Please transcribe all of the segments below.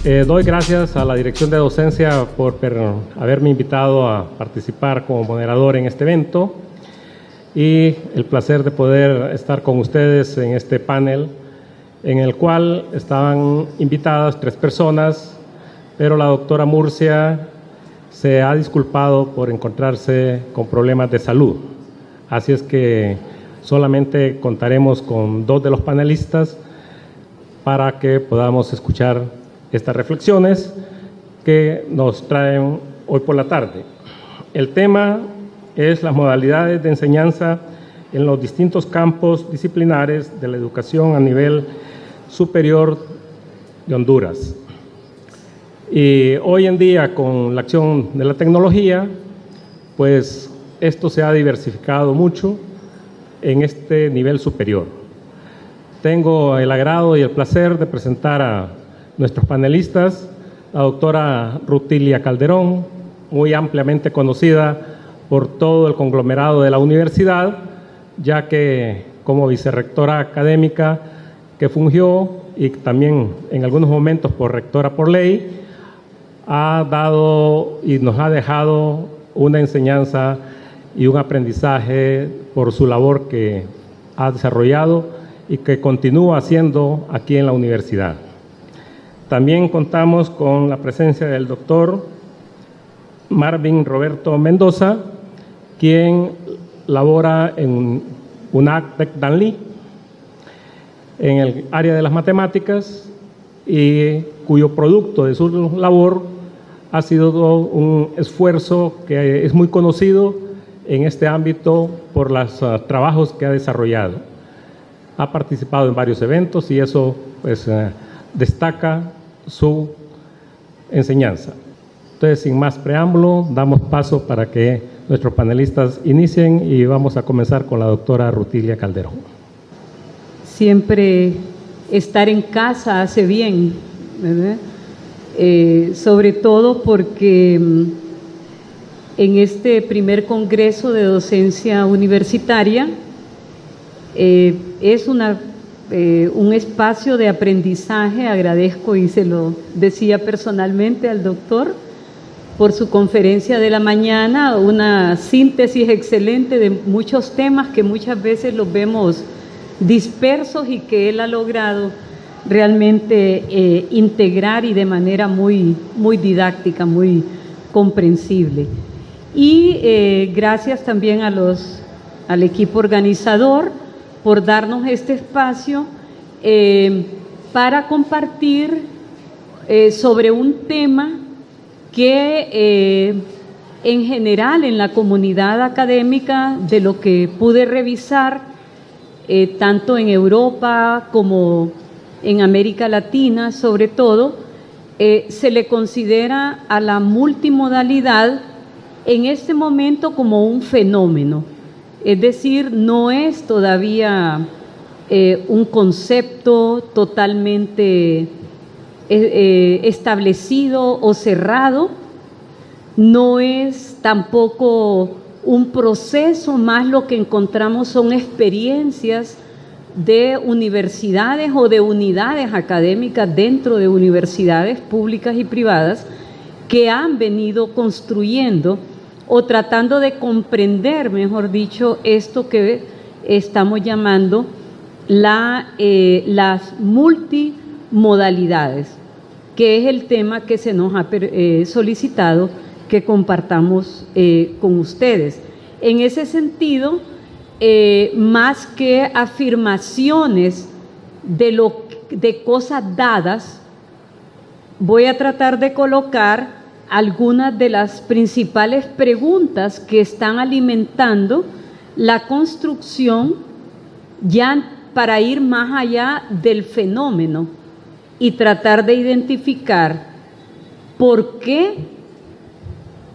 Doy gracias a la Dirección de Docencia por haberme invitado a participar como moderador en este evento y el placer de poder estar con ustedes en este panel en el cual estaban invitadas 3 personas, pero la doctora Murcia se ha disculpado por encontrarse con problemas de salud. Así es que solamente contaremos con 2 de los panelistas para que podamos escuchar estas reflexiones que nos traen hoy por la tarde. El tema es las modalidades de enseñanza en los distintos campos disciplinares de la educación a nivel superior de Honduras. Y hoy en día, con la acción de la tecnología, pues esto se ha diversificado mucho en este nivel superior. Tengo el agrado y el placer de presentar a nuestros panelistas, la doctora Rutilia Calderón, muy ampliamente conocida por todo el conglomerado de la universidad, ya que como vicerrectora académica que fungió y también en algunos momentos por rectora por ley, ha dado y nos ha dejado una enseñanza y un aprendizaje por su labor que ha desarrollado y que continúa haciendo aquí en la universidad. También contamos con la presencia del doctor Marvin Roberto Mendoza, quien labora en UNAC Danlí en el área de las matemáticas y cuyo producto de su labor ha sido un esfuerzo que es muy conocido en este ámbito por los trabajos que ha desarrollado. Ha participado en varios eventos y eso pues destaca su enseñanza. Entonces, sin más preámbulo, damos paso para que nuestros panelistas inicien y vamos a comenzar con la doctora Rutilia Calderón. Siempre estar en casa hace bien, ¿verdad? Sobre todo porque en este primer congreso de docencia universitaria es un espacio de aprendizaje. Agradezco y se lo decía personalmente al doctor por su conferencia de la mañana, una síntesis excelente de muchos temas que muchas veces los vemos dispersos y que él ha logrado realmente integrar y de manera muy didáctica, muy comprensible. Y gracias también al equipo organizador por darnos este espacio para compartir sobre un tema que en general en la comunidad académica, de lo que pude revisar, tanto en Europa como en América Latina sobre todo, se le considera a la multimodalidad en este momento como un fenómeno. Es decir, no es todavía un concepto totalmente establecido o cerrado, no es tampoco un proceso, más lo que encontramos son experiencias de universidades o de unidades académicas dentro de universidades públicas y privadas que han venido construyendo o tratando de comprender, mejor dicho, esto que estamos llamando las multimodalidades, que es el tema que se nos ha solicitado que compartamos con ustedes. En ese sentido, más que afirmaciones de cosas dadas, voy a tratar de colocar algunas de las principales preguntas que están alimentando la construcción, ya para ir más allá del fenómeno y tratar de identificar por qué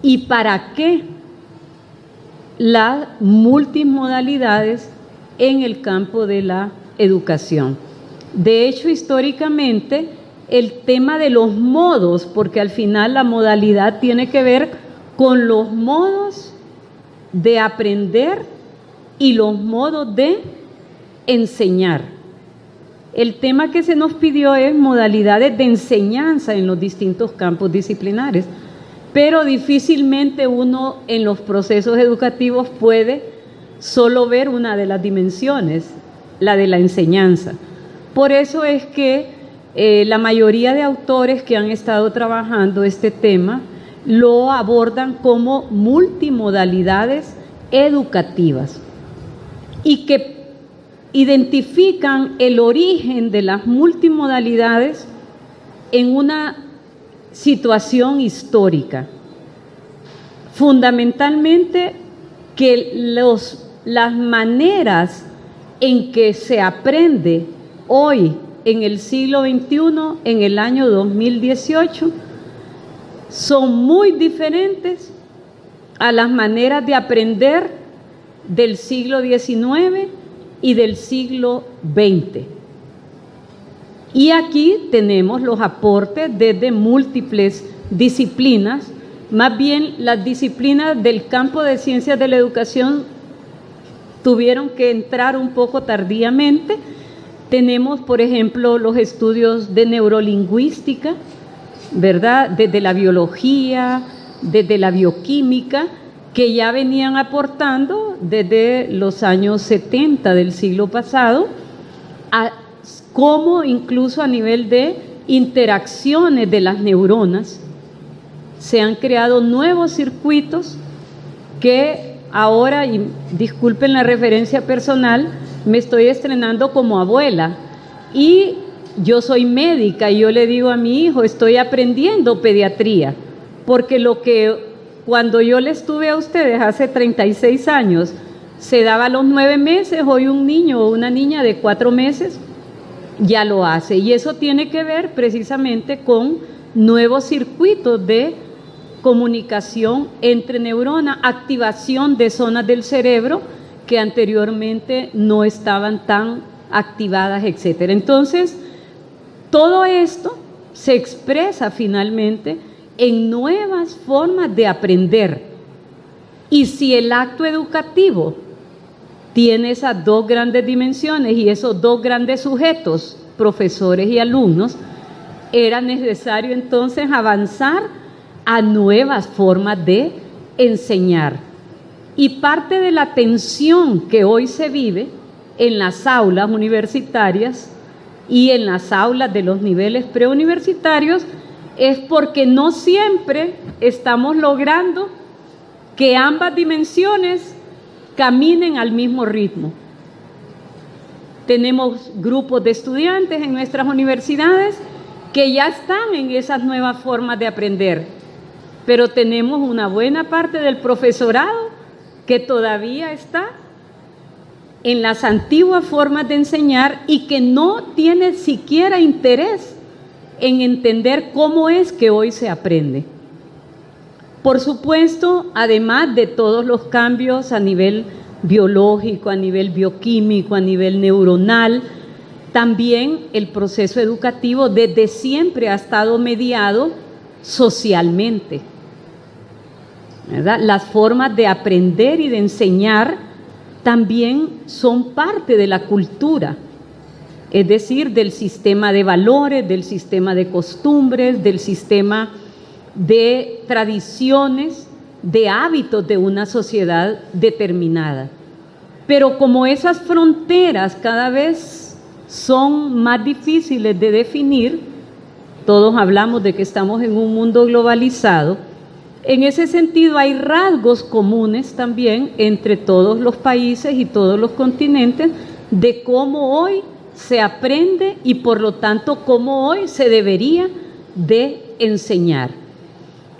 y para qué las multimodalidades en el campo de la educación. De hecho, históricamente, el tema de los modos, porque al final la modalidad tiene que ver con los modos de aprender y los modos de enseñar. El tema que se nos pidió es modalidades de enseñanza en los distintos campos disciplinares, pero difícilmente uno en los procesos educativos puede solo ver una de las dimensiones, la de la enseñanza. Por eso es que la mayoría de autores que han estado trabajando este tema lo abordan como multimodalidades educativas y que identifican el origen de las multimodalidades en una situación histórica. Fundamentalmente que las maneras en que se aprende hoy en el siglo XXI, en el año 2018, son muy diferentes a las maneras de aprender del siglo XIX y del siglo XX. Y aquí tenemos los aportes desde múltiples disciplinas, más bien las disciplinas del campo de ciencias de la educación tuvieron que entrar un poco tardíamente. Tenemos, por ejemplo, los estudios de neurolingüística, ¿verdad? Desde la biología, desde la bioquímica, que ya venían aportando desde los años 70 del siglo pasado, como incluso a nivel de interacciones de las neuronas, se han creado nuevos circuitos que ahora, y disculpen la referencia personal, me estoy estrenando como abuela y yo soy médica y yo le digo a mi hijo, estoy aprendiendo pediatría, porque lo que cuando yo les tuve a ustedes hace 36 años se daba a los 9 meses, hoy un niño o una niña de 4 meses ya lo hace, y eso tiene que ver precisamente con nuevos circuitos de comunicación entre neuronas, activación de zonas del cerebro que anteriormente no estaban tan activadas, etcétera. Entonces, todo esto se expresa finalmente en nuevas formas de aprender. Y si el acto educativo tiene esas dos grandes dimensiones y esos dos grandes sujetos, profesores y alumnos, era necesario entonces avanzar a nuevas formas de enseñar. Y parte de la tensión que hoy se vive en las aulas universitarias y en las aulas de los niveles preuniversitarios es porque no siempre estamos logrando que ambas dimensiones caminen al mismo ritmo. Tenemos grupos de estudiantes en nuestras universidades que ya están en esas nuevas formas de aprender, pero tenemos una buena parte del profesorado que todavía está en las antiguas formas de enseñar y que no tiene siquiera interés en entender cómo es que hoy se aprende. Por supuesto, además de todos los cambios a nivel biológico, a nivel bioquímico, a nivel neuronal, también el proceso educativo desde siempre ha estado mediado socialmente, ¿verdad? Las formas de aprender y de enseñar también son parte de la cultura, es decir, del sistema de valores, del sistema de costumbres, del sistema de tradiciones, de hábitos de una sociedad determinada. Pero como esas fronteras cada vez son más difíciles de definir, todos hablamos de que estamos en un mundo globalizado, en ese sentido hay rasgos comunes también entre todos los países y todos los continentes de cómo hoy se aprende y por lo tanto cómo hoy se debería de enseñar.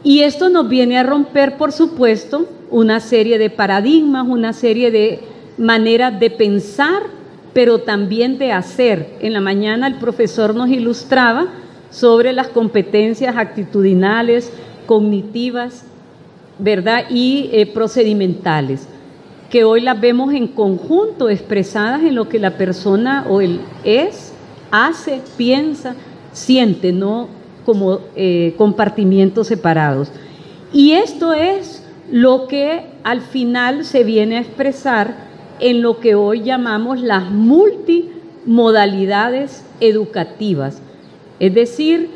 Y esto nos viene a romper, por supuesto, una serie de paradigmas, una serie de maneras de pensar, pero también de hacer. En la mañana el profesor nos ilustraba sobre las competencias actitudinales, cognitivas, ¿verdad? Y procedimentales, que hoy las vemos en conjunto, expresadas en lo que la persona o él es, hace, piensa, siente, no como compartimientos separados. Y esto es lo que al final se viene a expresar en lo que hoy llamamos las modalidades educativas, es decir,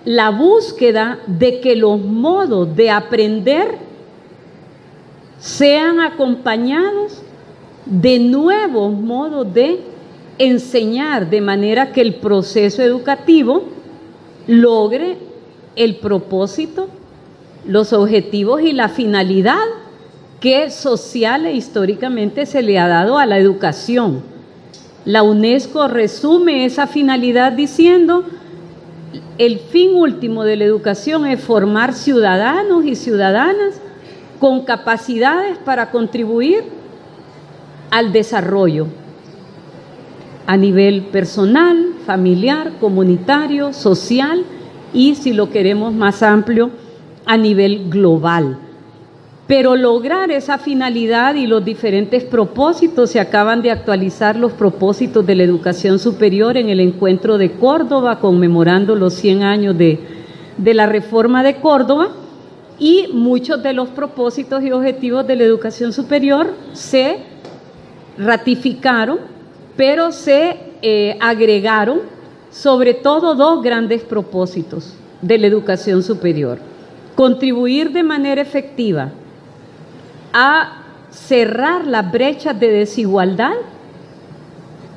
la búsqueda de que los modos de aprender sean acompañados de nuevos modos de enseñar, de manera que el proceso educativo logre el propósito, los objetivos y la finalidad que social e históricamente se le ha dado a la educación. La UNESCO resume esa finalidad diciendo: el fin último de la educación es formar ciudadanos y ciudadanas con capacidades para contribuir al desarrollo a nivel personal, familiar, comunitario, social y, si lo queremos más amplio, a nivel global. Pero lograr esa finalidad y los diferentes propósitos, se acaban de actualizar los propósitos de la educación superior en el encuentro de Córdoba, conmemorando los 100 años de la reforma de Córdoba, y muchos de los propósitos y objetivos de la educación superior se ratificaron, pero se agregaron sobre todo dos grandes propósitos de la educación superior: contribuir de manera efectiva a cerrar las brechas de desigualdad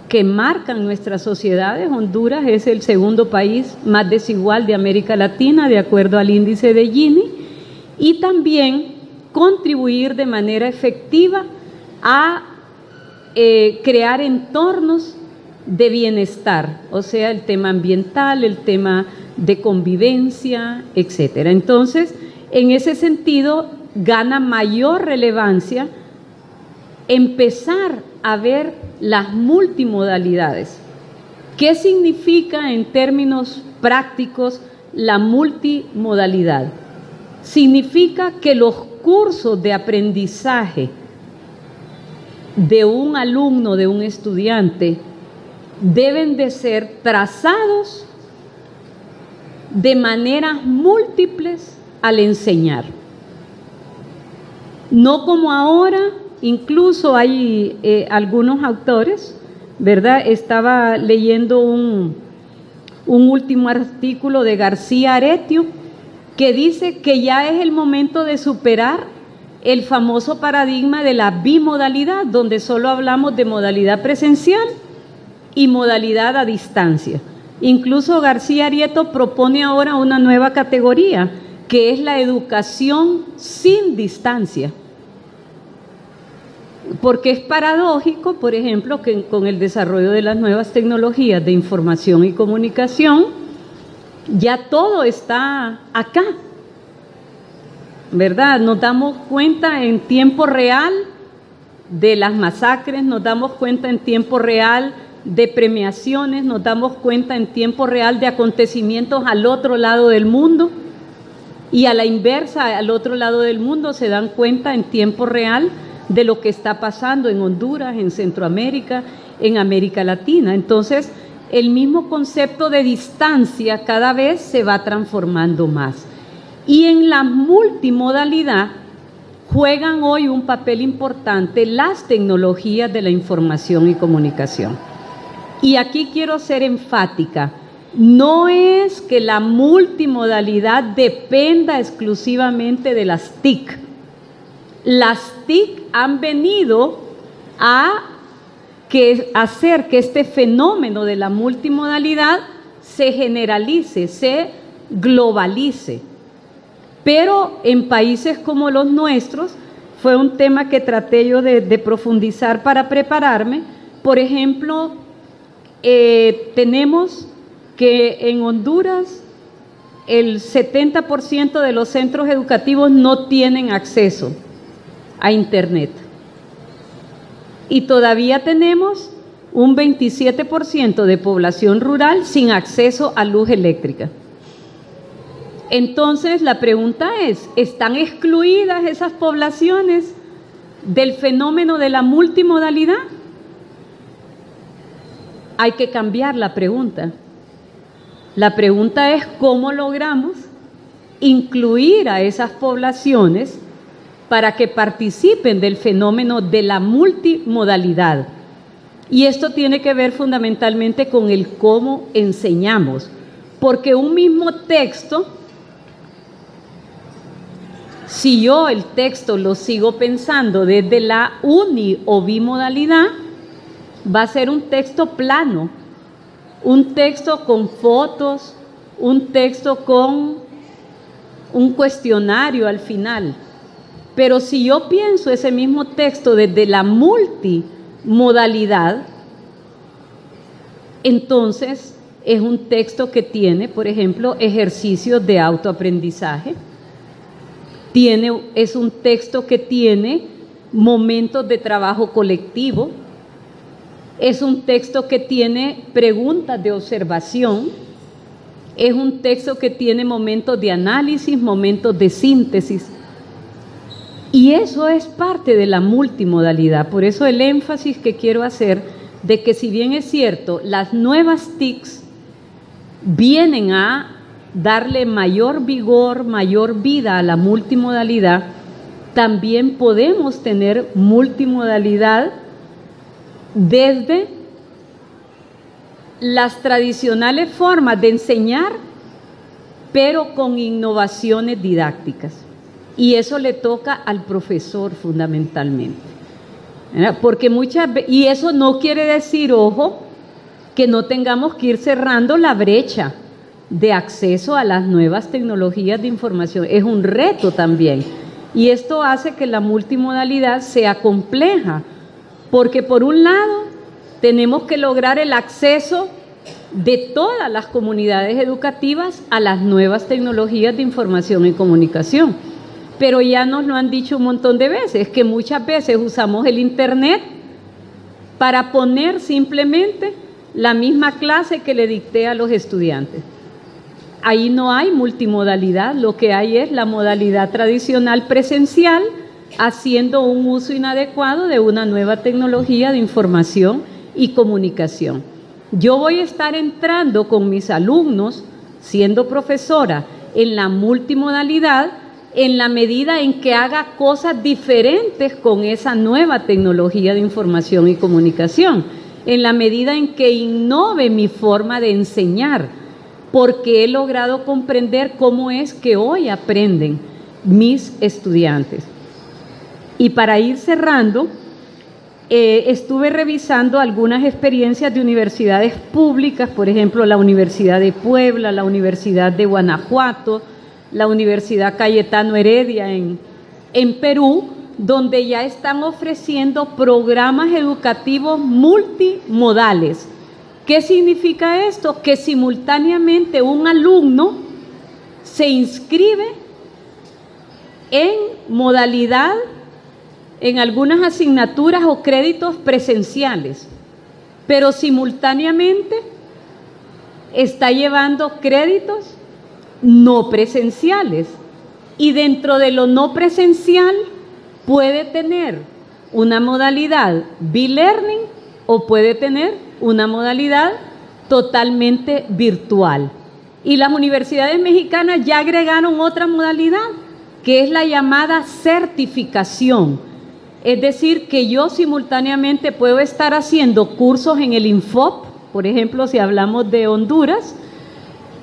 que marcan nuestras sociedades. Honduras es el segundo país más desigual de América Latina, de acuerdo al índice de Gini, y también contribuir de manera efectiva a crear entornos de bienestar, o sea, el tema ambiental, el tema de convivencia, etcétera. Entonces, en ese sentido, gana mayor relevancia empezar a ver las multimodalidades. ¿Qué significa en términos prácticos la multimodalidad? Significa que los cursos de aprendizaje de un alumno, de un estudiante, deben de ser trazados de maneras múltiples al enseñar. No como ahora, incluso hay algunos autores, ¿verdad? Estaba leyendo un último artículo de García Aretio que dice que ya es el momento de superar el famoso paradigma de la bimodalidad, donde solo hablamos de modalidad presencial y modalidad a distancia. Incluso García Aretio propone ahora una nueva categoría, que es la educación sin distancia. Porque es paradójico, por ejemplo, que con el desarrollo de las nuevas tecnologías de información y comunicación, ya todo está acá, ¿verdad? Nos damos cuenta en tiempo real de las masacres, nos damos cuenta en tiempo real de premiaciones, nos damos cuenta en tiempo real de acontecimientos al otro lado del mundo, y a la inversa, al otro lado del mundo se dan cuenta en tiempo real de lo que está pasando en Honduras, en Centroamérica, en América Latina. Entonces, el mismo concepto de distancia cada vez se va transformando más. Y en la multimodalidad juegan hoy un papel importante las tecnologías de la información y comunicación. Y aquí quiero ser enfática: no es que la multimodalidad dependa exclusivamente de las TIC. Las TIC han venido a hacer que este fenómeno de la multimodalidad se generalice, se globalice. Pero en países como los nuestros, fue un tema que traté yo de profundizar para prepararme. Por ejemplo, tenemos que en Honduras el 70% de los centros educativos no tienen acceso a Internet. Y todavía tenemos un 27% de población rural sin acceso a luz eléctrica. Entonces, la pregunta es: ¿están excluidas esas poblaciones del fenómeno de la multimodalidad? Hay que cambiar la pregunta. La pregunta es: ¿cómo logramos incluir a esas poblaciones para que participen del fenómeno de la multimodalidad? Y esto tiene que ver fundamentalmente con el cómo enseñamos, porque un mismo texto, si yo el texto lo sigo pensando desde la uni o bimodalidad, va a ser un texto plano, un texto con fotos, un texto con un cuestionario al final. Pero si yo pienso ese mismo texto desde la multimodalidad, entonces es un texto que tiene, por ejemplo, ejercicios de autoaprendizaje, es un texto que tiene momentos de trabajo colectivo, es un texto que tiene preguntas de observación, es un texto que tiene momentos de análisis, momentos de síntesis. Y eso es parte de la multimodalidad. Por eso el énfasis que quiero hacer de que, si bien es cierto, las nuevas TICs vienen a darle mayor vigor, mayor vida a la multimodalidad, también podemos tener multimodalidad desde las tradicionales formas de enseñar, pero con innovaciones didácticas. Y eso le toca al profesor fundamentalmente. Porque y eso no quiere decir, ojo, que no tengamos que ir cerrando la brecha de acceso a las nuevas tecnologías de información. Es un reto también. Y esto hace que la multimodalidad sea compleja, porque por un lado tenemos que lograr el acceso de todas las comunidades educativas a las nuevas tecnologías de información y comunicación. Pero ya nos lo han dicho un montón de veces, que muchas veces usamos el Internet para poner simplemente la misma clase que le dicté a los estudiantes. Ahí no hay multimodalidad, lo que hay es la modalidad tradicional presencial, haciendo un uso inadecuado de una nueva tecnología de información y comunicación. Yo voy a estar entrando con mis alumnos, siendo profesora, en la multimodalidad, en la medida en que haga cosas diferentes con esa nueva tecnología de información y comunicación, en la medida en que innove mi forma de enseñar, porque he logrado comprender cómo es que hoy aprenden mis estudiantes. Y para ir cerrando, estuve revisando algunas experiencias de universidades públicas, por ejemplo, la Universidad de Puebla, la Universidad de Guanajuato, la Universidad Cayetano Heredia en Perú, donde ya están ofreciendo programas educativos multimodales. ¿Qué significa esto? Que simultáneamente un alumno se inscribe en modalidad, en algunas asignaturas o créditos presenciales, pero simultáneamente está llevando créditos no presenciales, y dentro de lo no presencial puede tener una modalidad B-Learning o puede tener una modalidad totalmente virtual. Y las universidades mexicanas ya agregaron otra modalidad, que es la llamada certificación. Es decir, que yo simultáneamente puedo estar haciendo cursos en el INFOP, por ejemplo, si hablamos de Honduras,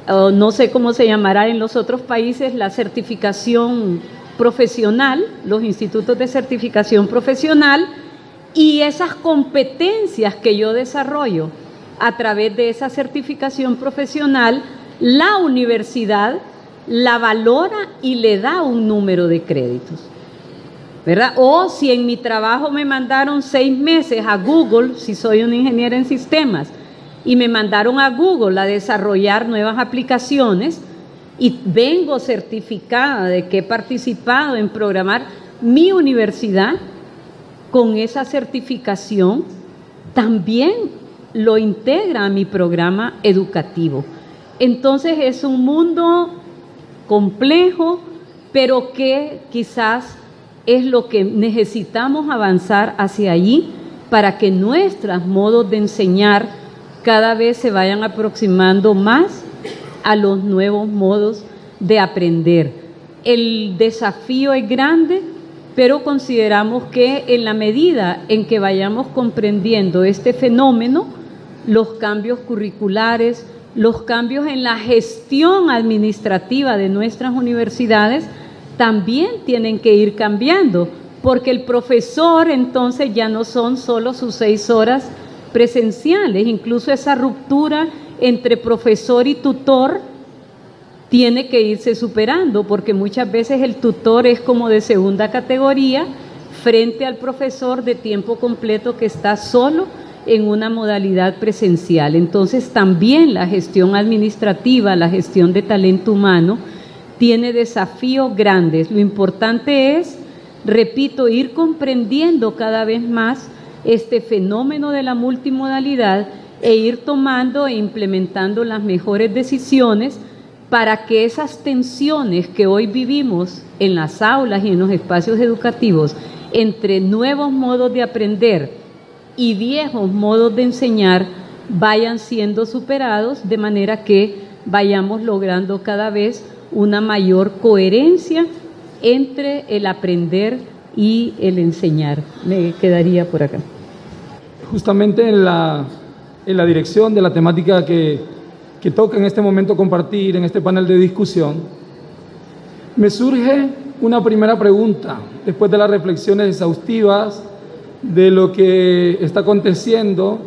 o no sé cómo se llamará en los otros países, la certificación profesional, los institutos de certificación profesional, y esas competencias que yo desarrollo a través de esa certificación profesional, la universidad la valora y le da un número de créditos, ¿verdad? O si en mi trabajo me mandaron 6 meses a Google, si soy una ingeniera en sistemas, y me mandaron a Google a desarrollar nuevas aplicaciones, y vengo certificada de que he participado en programar mi universidad, con esa certificación también lo integra a mi programa educativo. Entonces es un mundo complejo, pero que quizás es lo que necesitamos avanzar hacia allí para que nuestros modos de enseñar cada vez se vayan aproximando más a los nuevos modos de aprender. El desafío es grande, pero consideramos que en la medida en que vayamos comprendiendo este fenómeno, los cambios curriculares, los cambios en la gestión administrativa de nuestras universidades también tienen que ir cambiando, porque el profesor entonces ya no son solo sus 6 horas presenciales, incluso esa ruptura entre profesor y tutor tiene que irse superando, porque muchas veces el tutor es como de segunda categoría frente al profesor de tiempo completo que está solo en una modalidad presencial. Entonces también la gestión administrativa, la gestión de talento humano tiene desafíos grandes. Lo importante es, repito, ir comprendiendo cada vez más este fenómeno de la multimodalidad e ir tomando e implementando las mejores decisiones para que esas tensiones que hoy vivimos en las aulas y en los espacios educativos entre nuevos modos de aprender y viejos modos de enseñar vayan siendo superados, de manera que vayamos logrando cada vez una mayor coherencia entre el aprender y el enseñar. Me quedaría por acá. Justamente en la dirección de la temática que toca en este momento compartir en este panel de discusión, me surge una primera pregunta, después de las reflexiones exhaustivas de lo que está aconteciendo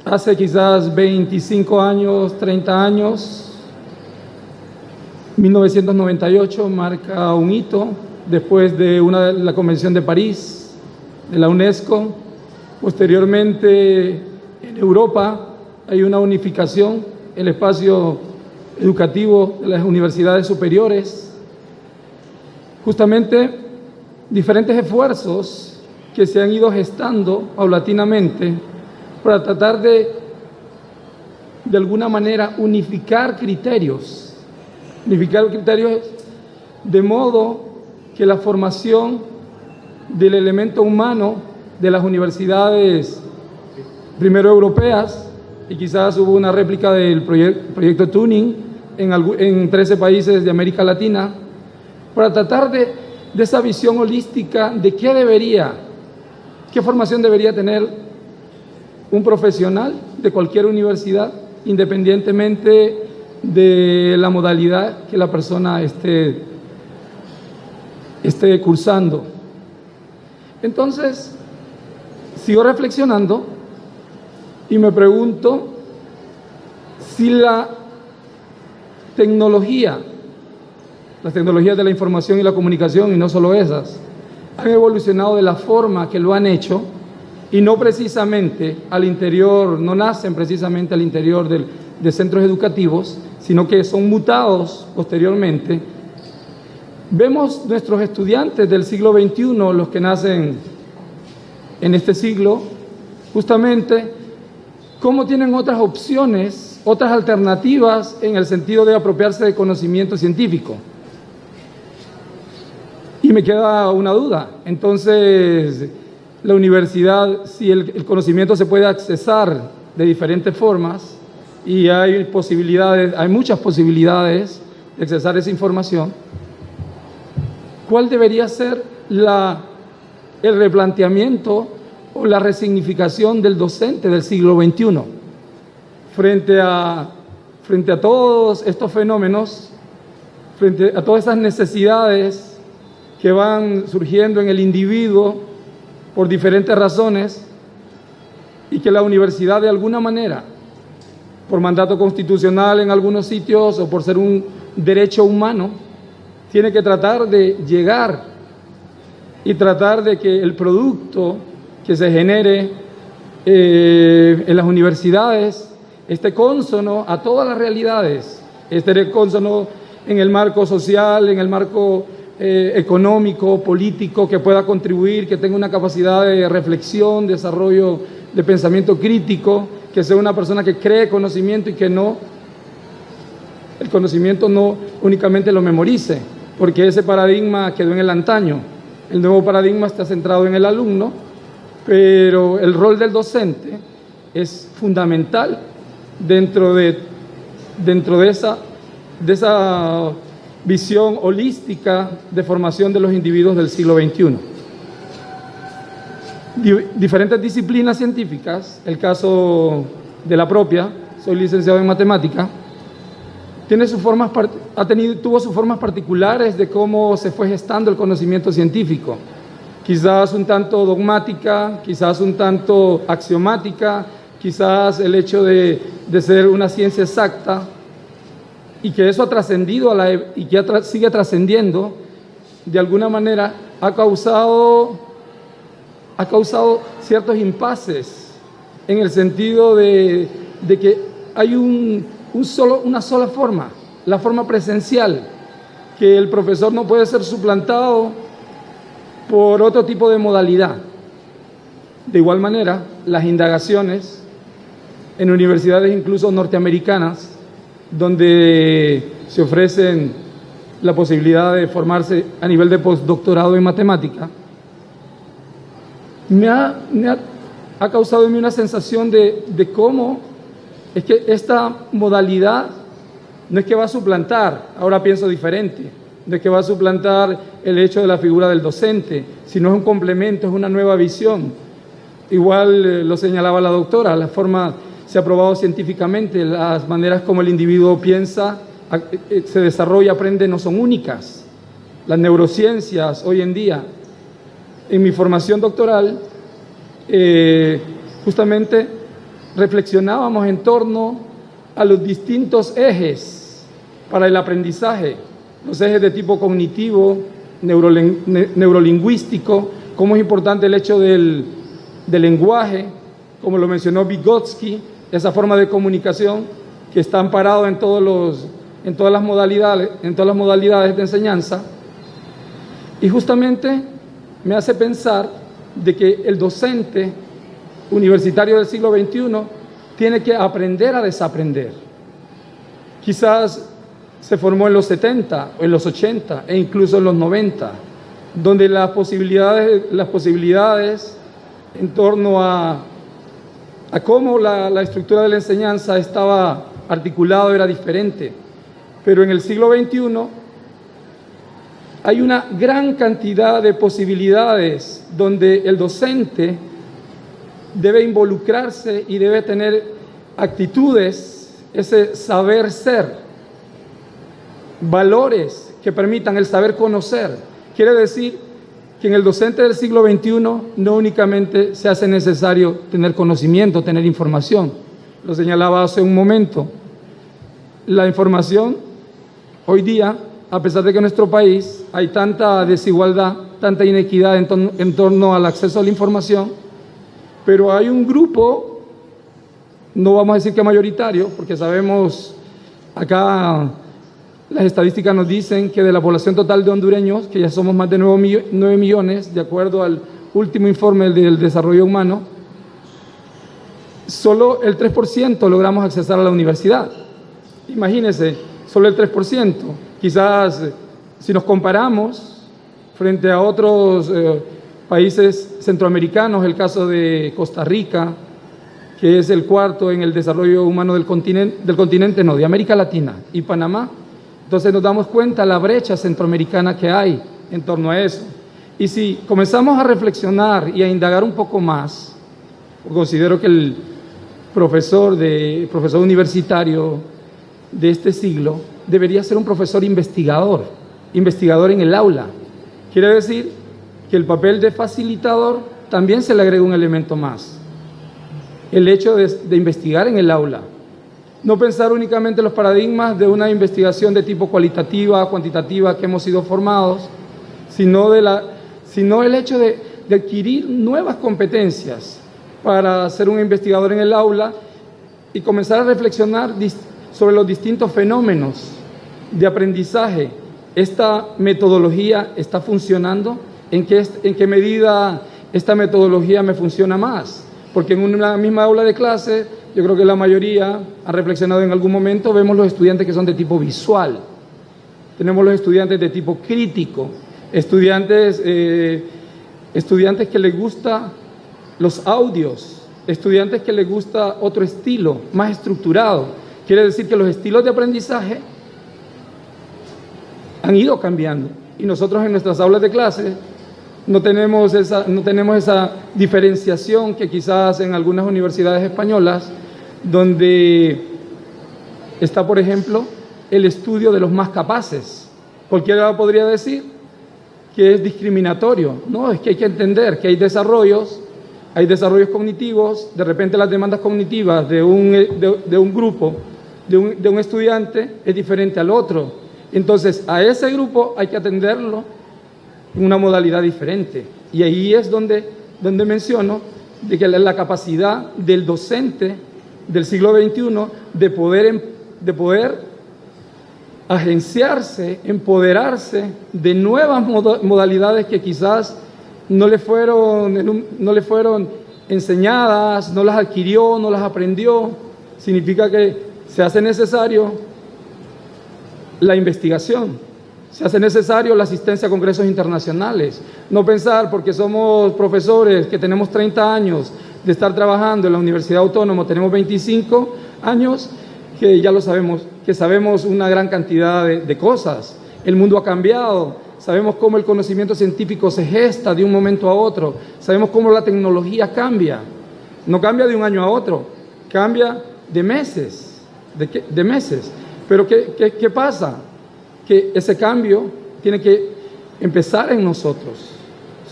hace quizás 25 años, 30 años. 1998 marca un hito después de la Convención de París, de la UNESCO. Posteriormente, en Europa hay una unificación, el espacio educativo de las universidades superiores. Justamente, diferentes esfuerzos que se han ido gestando paulatinamente para tratar de alguna manera unificar criterios de modo que la formación del elemento humano de las universidades, primero europeas, y quizás hubo una réplica del proyecto Tuning en 13 países de América Latina, para tratar de esa visión holística de qué formación debería tener un profesional de cualquier universidad, independientemente de la modalidad que la persona esté cursando. Entonces, sigo reflexionando y me pregunto si las tecnologías de la información y la comunicación, y no solo esas, han evolucionado de la forma que lo han hecho y no precisamente al interior, no nacen precisamente al interior de centros educativos, sino que son mutados posteriormente. Vemos nuestros estudiantes del siglo XXI, los que nacen en este siglo, justamente, cómo tienen otras opciones, otras alternativas en el sentido de apropiarse de conocimiento científico. Y me queda una duda. Entonces, la universidad, si el conocimiento se puede accesar de diferentes formas y hay muchas posibilidades de accesar esa información, ¿cuál debería ser el replanteamiento o la resignificación del docente del siglo XXI frente a todos estos fenómenos, frente a todas esas necesidades que van surgiendo en el individuo por diferentes razones, y que la universidad de alguna manera, por mandato constitucional en algunos sitios o por ser un derecho humano, tiene que tratar de llegar y tratar de que el producto que se genere en las universidades esté cónsono a todas las realidades, esté cónsono en el marco social, en el marco económico, político, que pueda contribuir, que tenga una capacidad de reflexión, desarrollo de pensamiento crítico, que sea una persona que cree conocimiento y que el conocimiento no únicamente lo memorice, porque ese paradigma quedó en el antaño. El nuevo paradigma está centrado en el alumno, pero el rol del docente es fundamental dentro de esa visión holística de formación de los individuos del siglo XXI. Diferentes disciplinas científicas, el caso de la propia, soy licenciado en matemática, tuvo sus formas particulares de cómo se fue gestando el conocimiento científico. Quizás un tanto dogmática, quizás un tanto axiomática, quizás el hecho de ser una ciencia exacta, y que eso ha trascendido y que sigue trascendiendo, de alguna manera ha causado ciertos impases, en el sentido de que hay una sola forma, la forma presencial, que el profesor no puede ser suplantado por otro tipo de modalidad. De igual manera, las indagaciones en universidades incluso norteamericanas, donde se ofrecen la posibilidad de formarse a nivel de postdoctorado en matemática, me ha causado en mí una sensación de cómo es que esta modalidad no es que va a suplantar, ahora pienso diferente, no es que va a suplantar el hecho de la figura del docente, sino es un complemento, es una nueva visión. Igual lo señalaba la doctora, la forma se ha probado científicamente, las maneras como el individuo piensa, se desarrolla, aprende, no son únicas. Las neurociencias hoy en día, en mi formación doctoral, justamente reflexionábamos en torno a los distintos ejes para el aprendizaje, los ejes de tipo cognitivo, neurolingüístico, cómo es importante el hecho del lenguaje, como lo mencionó Vygotsky, esa forma de comunicación que está amparado en todas las modalidades de enseñanza. Y justamente me hace pensar de que el docente universitario del siglo XXI tiene que aprender a desaprender. Quizás se formó en los 70, en los 80 e incluso en los 90, donde las posibilidades en torno a cómo la estructura de la enseñanza estaba articulada era diferente. Pero en el siglo XXI hay una gran cantidad de posibilidades donde el docente debe involucrarse y debe tener actitudes, ese saber ser, valores que permitan el saber conocer. Quiere decir que en el docente del siglo XXI no únicamente se hace necesario tener conocimiento, tener información. Lo señalaba hace un momento. La información, hoy día, a pesar de que en nuestro país hay tanta desigualdad, tanta inequidad en torno al acceso a la información, pero hay un grupo, no vamos a decir que mayoritario, porque sabemos, acá las estadísticas nos dicen que de la población total de hondureños, que ya somos más de 9 millones, de acuerdo al último informe del desarrollo humano, solo el 3% logramos accesar a la universidad. Imagínense, solo el 3%. Quizás si nos comparamos frente a otros países centroamericanos, el caso de Costa Rica, que es el cuarto en el desarrollo humano de América Latina, y Panamá, entonces nos damos cuenta la brecha centroamericana que hay en torno a eso. Y si comenzamos a reflexionar y a indagar un poco más, considero que el profesor universitario de este siglo debería ser un profesor investigador en el aula. Quiere decir que el papel de facilitador también se le agrega un elemento más, el hecho de investigar en el aula. No pensar únicamente en los paradigmas de una investigación de tipo cualitativa, cuantitativa que hemos sido formados, sino el hecho de adquirir nuevas competencias para ser un investigador en el aula y comenzar a reflexionar sobre los distintos fenómenos de aprendizaje. ¿Esta metodología está funcionando? ¿En qué medida esta metodología me funciona más? Porque en una misma aula de clase, yo creo que la mayoría ha reflexionado en algún momento, vemos los estudiantes que son de tipo visual, tenemos los estudiantes de tipo crítico, estudiantes que les gusta los audios, estudiantes que les gusta otro estilo, más estructurado. Quiere decir que los estilos de aprendizaje han ido cambiando. Y nosotros en nuestras aulas de clase no tenemos esa diferenciación que quizás en algunas universidades españolas, donde está, por ejemplo, el estudio de los más capaces. Cualquiera podría decir que es discriminatorio. No, es que hay que entender que hay desarrollos cognitivos, de repente las demandas cognitivas de un grupo, de un estudiante, es diferente al otro. Entonces, a ese grupo hay que atenderlo en una modalidad diferente. Y ahí es donde menciono de que la capacidad del docente del siglo XXI de poder agenciarse, empoderarse de nuevas modalidades que quizás no le fueron enseñadas, no las adquirió, no las aprendió. Significa que se hace necesario la investigación, se hace necesario la asistencia a congresos internacionales. No pensar porque somos profesores que tenemos 30 años de estar trabajando en la Universidad Autónoma, tenemos 25 años, que ya lo sabemos, que sabemos una gran cantidad de cosas. El mundo ha cambiado, sabemos cómo el conocimiento científico se gesta de un momento a otro, sabemos cómo la tecnología cambia. No cambia de un año a otro, cambia de meses, de meses. Pero ¿qué pasa? Que ese cambio tiene que empezar en nosotros.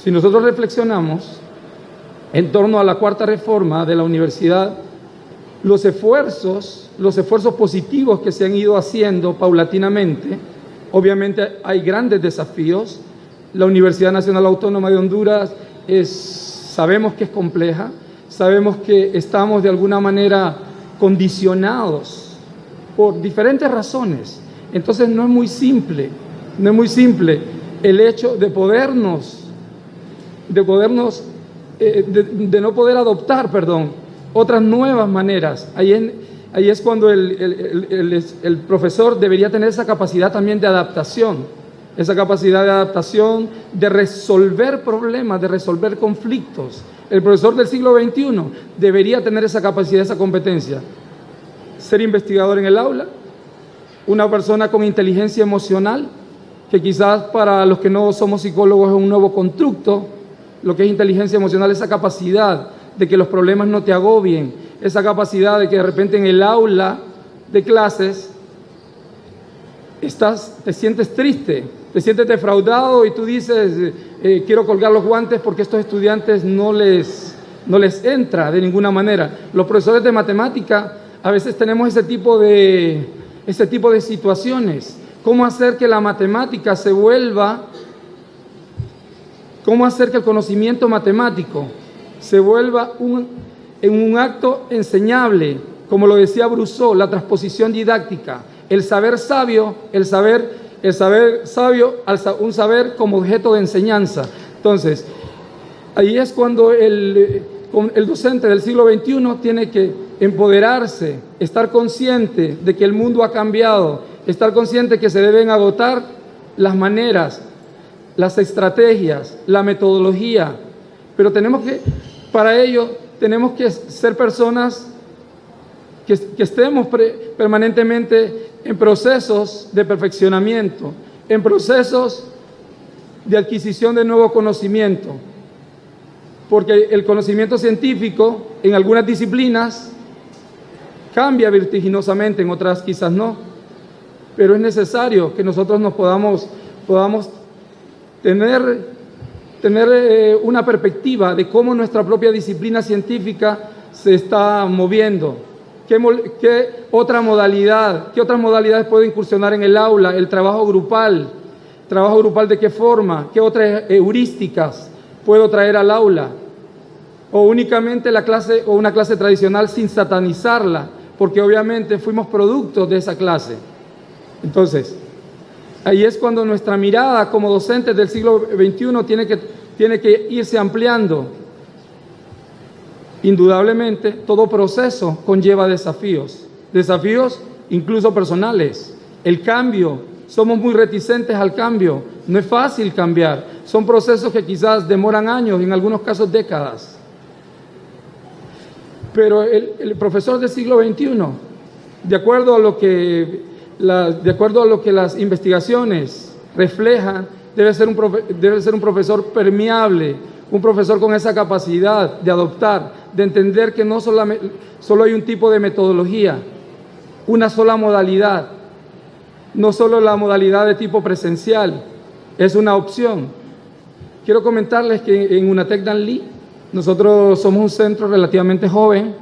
Si nosotros reflexionamos en torno a la cuarta reforma de la universidad, los esfuerzos positivos que se han ido haciendo paulatinamente, obviamente hay grandes desafíos. La Universidad Nacional Autónoma de Honduras sabemos que es compleja, sabemos que estamos de alguna manera condicionados por diferentes razones. Entonces no es muy simple el hecho de no poder adoptar, otras nuevas maneras. Ahí es cuando el profesor debería tener esa capacidad también de adaptación, de resolver problemas, de resolver conflictos. El profesor del siglo XXI debería tener esa capacidad, esa competencia. Ser investigador en el aula, una persona con inteligencia emocional, que quizás para los que no somos psicólogos es un nuevo constructo. Lo que es inteligencia emocional, esa capacidad de que los problemas no te agobien, esa capacidad de que de repente en el aula de clases te sientes triste, te sientes defraudado y tú dices, quiero colgar los guantes porque estos estudiantes no les entra de ninguna manera. Los profesores de matemática a veces tenemos ese tipo de situaciones. ¿Cómo hacer que la matemática cómo hacer que el conocimiento matemático se vuelva en un acto enseñable? Como lo decía Brousseau, la transposición didáctica, el saber sabio, un saber como objeto de enseñanza. Entonces, ahí es cuando el docente del siglo XXI tiene que empoderarse, estar consciente de que el mundo ha cambiado, estar consciente que se deben agotar las maneras, las estrategias, la metodología, pero para ello tenemos que ser personas que estemos permanentemente en procesos de perfeccionamiento, en procesos de adquisición de nuevo conocimiento, porque el conocimiento científico en algunas disciplinas cambia vertiginosamente, en otras quizás no, pero es necesario que nosotros podamos tener una perspectiva de cómo nuestra propia disciplina científica se está moviendo. ¿Qué otras modalidades puede incursionar en el aula? El trabajo grupal. ¿Trabajo grupal de qué forma? ¿Qué otras heurísticas puedo traer al aula? O únicamente una clase tradicional sin satanizarla, porque obviamente fuimos productos de esa clase. Entonces, ahí es cuando nuestra mirada como docentes del siglo XXI tiene que irse ampliando. Indudablemente, todo proceso conlleva desafíos incluso personales. El cambio, somos muy reticentes al cambio, no es fácil cambiar, son procesos que quizás demoran años, en algunos casos décadas. Pero el profesor del siglo XXI, de acuerdo a lo que las investigaciones reflejan, debe ser un profesor permeable, un profesor con esa capacidad de adoptar, de entender que no solo hay un tipo de metodología, una sola modalidad, no solo la modalidad de tipo presencial, es una opción. Quiero comentarles que en UNATEC Danlí, nosotros somos un centro relativamente joven,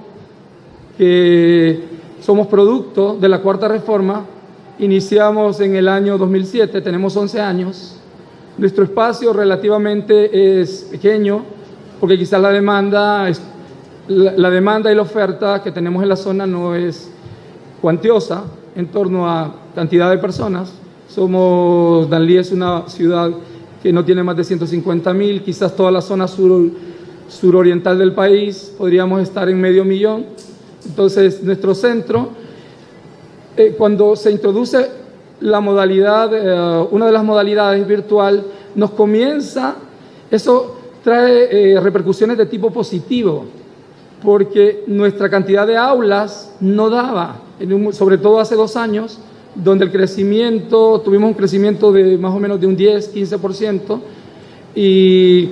que somos producto de la Cuarta Reforma, iniciamos en el año 2007, tenemos 11 años. Nuestro espacio relativamente es pequeño, porque quizás la demanda y la oferta que tenemos en la zona no es cuantiosa en torno a cantidad de personas. Danlí es una ciudad que no tiene más de 150.000, quizás toda la zona suroriental del país podríamos estar en 500.000. Entonces, nuestro centro, cuando se introduce la modalidad, una de las modalidades virtual, eso trae repercusiones de tipo positivo, porque nuestra cantidad de aulas no daba, sobre todo hace 2 años, donde tuvimos un crecimiento de más o menos de un 10-15%, y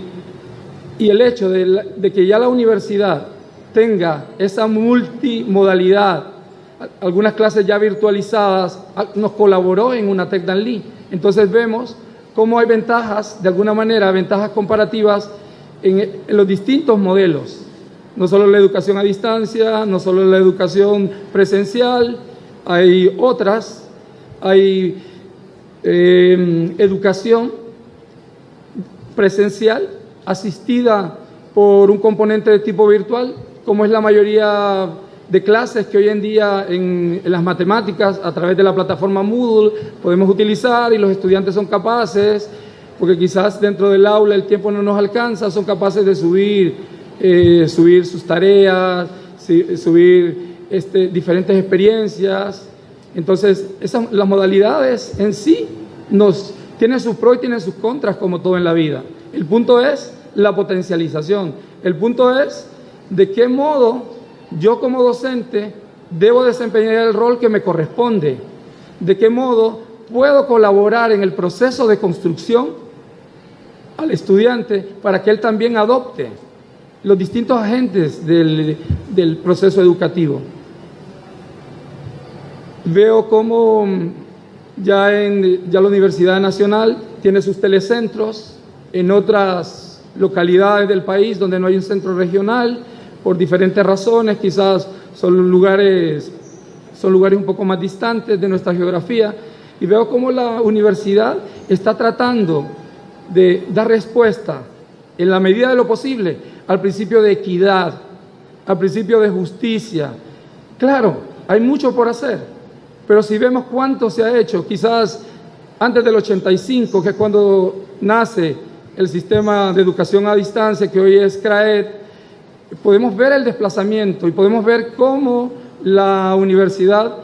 el hecho de que ya la universidad tenga esa multimodalidad, algunas clases ya virtualizadas, nos colaboró en UNATEC Danlí. Entonces vemos cómo hay ventajas, de alguna manera, ventajas comparativas en los distintos modelos. No solo la educación a distancia, no solo la educación presencial, hay otras, hay educación presencial asistida por un componente de tipo virtual, como es la mayoría de clases que hoy en día en las matemáticas, a través de la plataforma Moodle, podemos utilizar, y los estudiantes son capaces, porque quizás dentro del aula el tiempo no nos alcanza, son capaces de subir sus tareas, subir diferentes experiencias. Entonces, las modalidades en sí tienen sus pros y tienen sus contras, como todo en la vida. El punto es la potencialización. El punto es de qué modo yo como docente debo desempeñar el rol que me corresponde, de qué modo puedo colaborar en el proceso de construcción al estudiante para que él también adopte los distintos agentes del proceso educativo. Veo cómo ya la Universidad Nacional tiene sus telecentros en otras localidades del país donde no hay un centro regional, por diferentes razones, quizás son lugares un poco más distantes de nuestra geografía, y veo cómo la universidad está tratando de dar respuesta, en la medida de lo posible, al principio de equidad, al principio de justicia. Claro, hay mucho por hacer, pero si vemos cuánto se ha hecho, quizás antes del 85, que es cuando nace el sistema de educación a distancia, que hoy es CRAED, podemos ver el desplazamiento y podemos ver cómo la universidad,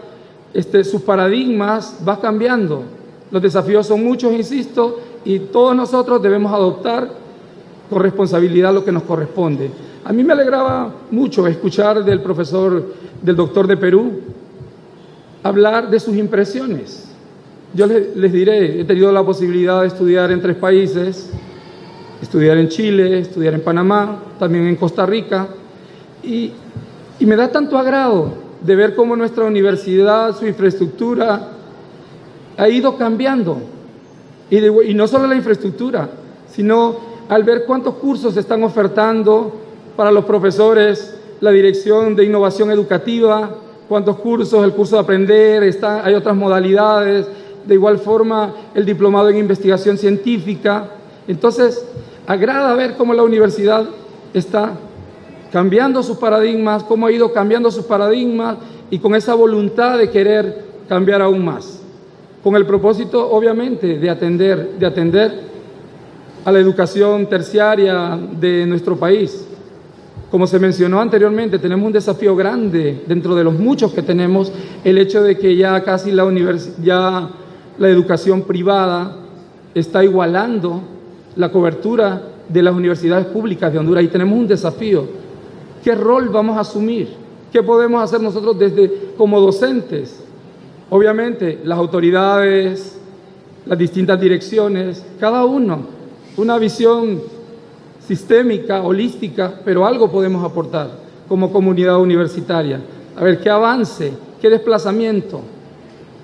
sus paradigmas va cambiando. Los desafíos son muchos, insisto, y todos nosotros debemos adoptar con responsabilidad lo que nos corresponde. A mí me alegraba mucho escuchar del doctor de Perú, hablar de sus impresiones. Yo les diré, he tenido la posibilidad de estudiar en 3 países, estudiar en Chile, estudiar en Panamá, también en Costa Rica, y me da tanto agrado de ver cómo nuestra universidad, su infraestructura, ha ido cambiando, y no solo la infraestructura, sino al ver cuántos cursos se están ofertando para los profesores, la Dirección de Innovación Educativa, cuántos cursos, el curso de aprender, hay otras modalidades, de igual forma el diplomado en investigación científica. Entonces, agrada ver cómo la universidad está cambiando sus paradigmas, cómo ha ido cambiando sus paradigmas, y con esa voluntad de querer cambiar aún más, con el propósito, obviamente, de atender a la educación terciaria de nuestro país. Como se mencionó anteriormente, tenemos un desafío grande dentro de los muchos que tenemos, el hecho de que ya casi la educación privada está igualando la cobertura de las universidades públicas de Honduras, y tenemos un desafío. ¿Qué rol vamos a asumir? ¿Qué podemos hacer nosotros como docentes? Obviamente, las autoridades, las distintas direcciones, cada uno, una visión sistémica, holística, pero algo podemos aportar como comunidad universitaria. A ver, qué avance, qué desplazamiento.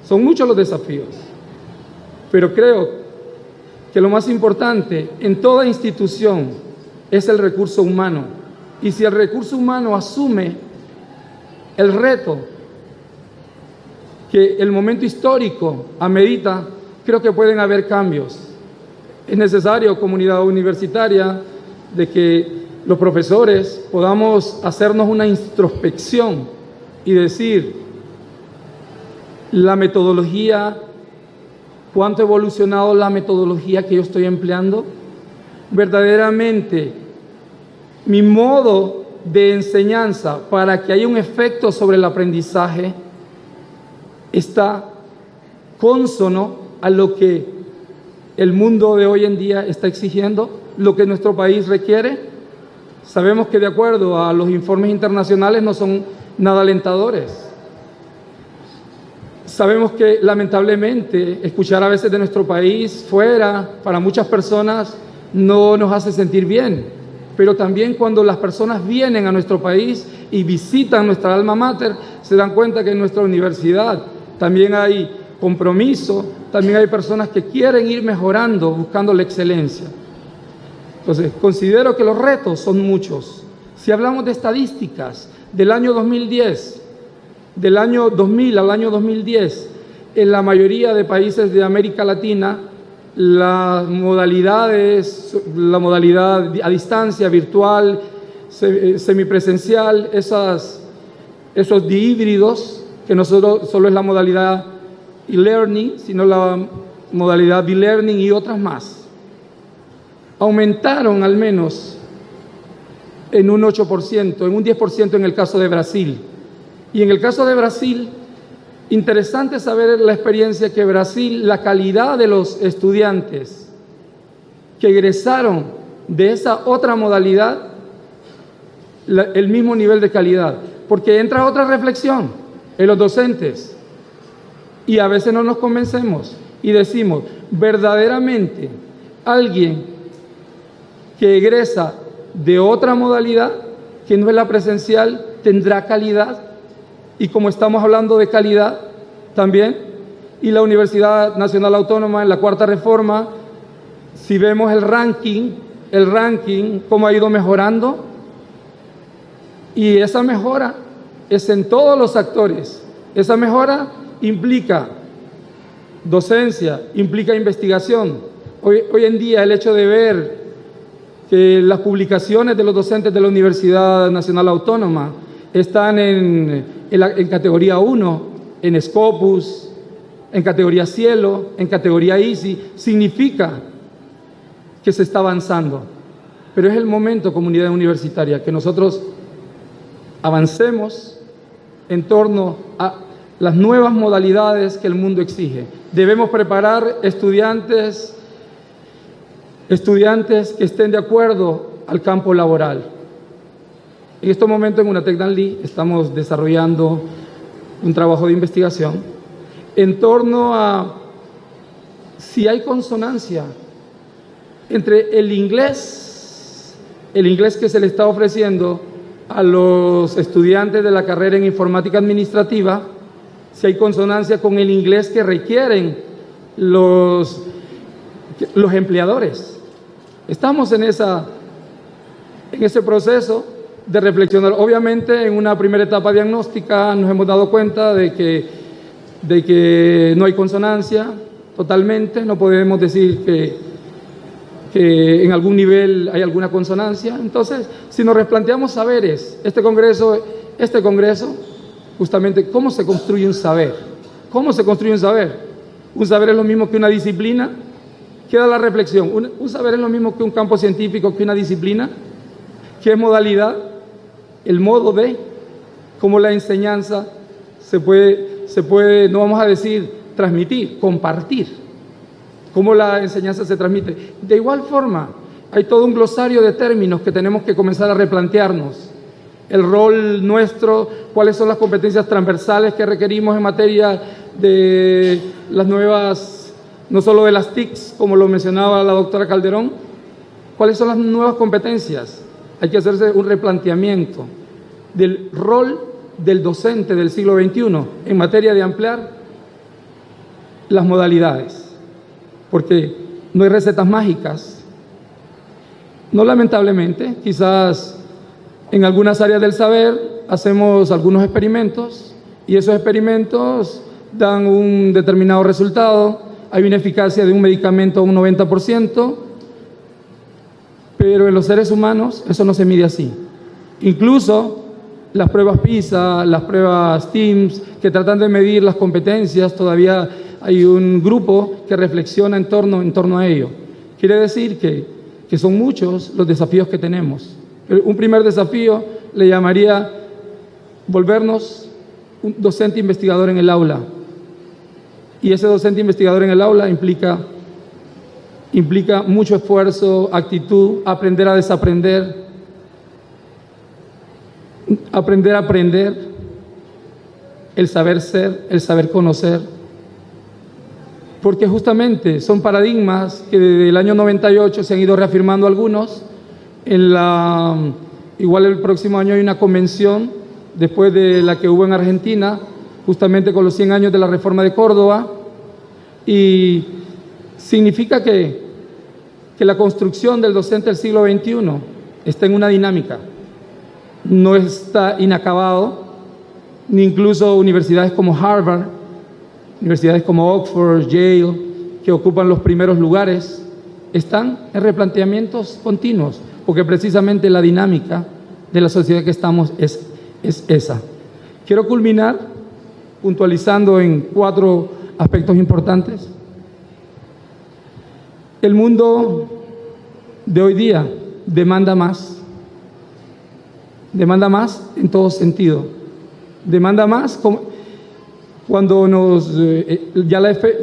Son muchos los desafíos, pero creo que lo más importante en toda institución es el recurso humano. Y si el recurso humano asume el reto que el momento histórico amerita, creo que pueden haber cambios. Es necesario, comunidad universitaria, de que los profesores podamos hacernos una introspección y decir, la metodología, cuánto ha evolucionado la metodología que yo estoy empleando, verdaderamente mi modo de enseñanza para que haya un efecto sobre el aprendizaje está cónsono a lo que el mundo de hoy en día está exigiendo, lo que nuestro país requiere. Sabemos que de acuerdo a los informes internacionales no son nada alentadores. Sabemos que lamentablemente escuchar a veces de nuestro país fuera, para muchas personas no nos hace sentir bien, pero también cuando las personas vienen a nuestro país y visitan nuestra alma mater, se dan cuenta que en nuestra universidad también hay compromiso, también hay personas que quieren ir mejorando, buscando la excelencia. Entonces, considero que los retos son muchos. Si hablamos de estadísticas del año 2010, del año 2000 al año 2010, en la mayoría de países de América Latina, las modalidades, la modalidad a distancia, virtual, semipresencial, esos híbridos, que no solo es la modalidad e-learning, sino la modalidad b-learning y otras más, aumentaron al menos en un 8%, en un 10% en el caso de Brasil. Y en el caso de Brasil, interesante saber la experiencia que Brasil, la calidad de los estudiantes que egresaron de esa otra modalidad, el mismo nivel de calidad. Porque entra otra reflexión en los docentes y a veces no nos convencemos y decimos, verdaderamente alguien que egresa de otra modalidad, que no es la presencial, tendrá calidad. Y como estamos hablando de calidad también, y la Universidad Nacional Autónoma en la Cuarta Reforma, si vemos el ranking, cómo ha ido mejorando, y esa mejora es en todos los actores. Esa mejora implica docencia, implica investigación. Hoy en día el hecho de ver que las publicaciones de los docentes de la Universidad Nacional Autónoma están en categoría 1, en Scopus, en categoría Cielo, en categoría Easy, significa que se está avanzando. Pero es el momento, comunidad universitaria, que nosotros avancemos en torno a las nuevas modalidades que el mundo exige. Debemos preparar estudiantes que estén de acuerdo al campo laboral. En este momento en UNATEC Danlí estamos desarrollando un trabajo de investigación en torno a si hay consonancia entre el inglés que se le está ofreciendo a los estudiantes de la carrera en informática administrativa, si hay consonancia con el inglés que requieren los empleadores. Estamos en ese proceso de reflexionar. Obviamente, en una primera etapa diagnóstica nos hemos dado cuenta de que no hay consonancia totalmente. No podemos decir que en algún nivel hay alguna consonancia. Entonces, si nos replanteamos saberes, este congreso, justamente, ¿cómo se construye un saber? ¿Cómo se construye un saber? ¿Un saber es lo mismo que una disciplina? Queda la reflexión. ¿Un saber es lo mismo que un campo científico, que una disciplina? ¿Qué modalidad? El modo de cómo la enseñanza se puede, no vamos a decir transmitir, compartir. Cómo la enseñanza se transmite. De igual forma, hay todo un glosario de términos que tenemos que comenzar a replantearnos. El rol nuestro, cuáles son las competencias transversales que requerimos en materia de las nuevas no solo de las TICs, como lo mencionaba la doctora Calderón. ¿Cuáles son las nuevas competencias? Hay que hacerse un replanteamiento del rol del docente del siglo XXI en materia de ampliar las modalidades, porque no hay recetas mágicas. No, lamentablemente, quizás en algunas áreas del saber hacemos algunos experimentos y esos experimentos dan un determinado resultado. Hay una eficacia de un medicamento a un 90%, pero en los seres humanos eso no se mide así. Incluso las pruebas PISA, las pruebas TIMSS, que tratan de medir las competencias, todavía hay un grupo que reflexiona en torno a ello. Quiere decir que son muchos los desafíos que tenemos. Un primer desafío le llamaría volvernos un docente investigador en el aula. Y ese docente investigador en el aula implica mucho esfuerzo, actitud, aprender a desaprender, aprender a aprender, el saber ser, el saber conocer. Porque justamente son paradigmas que desde el año 98 se han ido reafirmando algunos. Igual el próximo año hay una convención, después de la que hubo en Argentina, justamente con los 100 años de la Reforma de Córdoba, y significa que la construcción del docente del siglo XXI está en una dinámica, no está inacabado, ni incluso universidades como Harvard, universidades como Oxford, Yale, que ocupan los primeros lugares, están en replanteamientos continuos, porque precisamente la dinámica de la sociedad que estamos es esa. Quiero culminar puntualizando en 4 aspectos importantes. El mundo de hoy día demanda más en todo sentido, demanda más cuando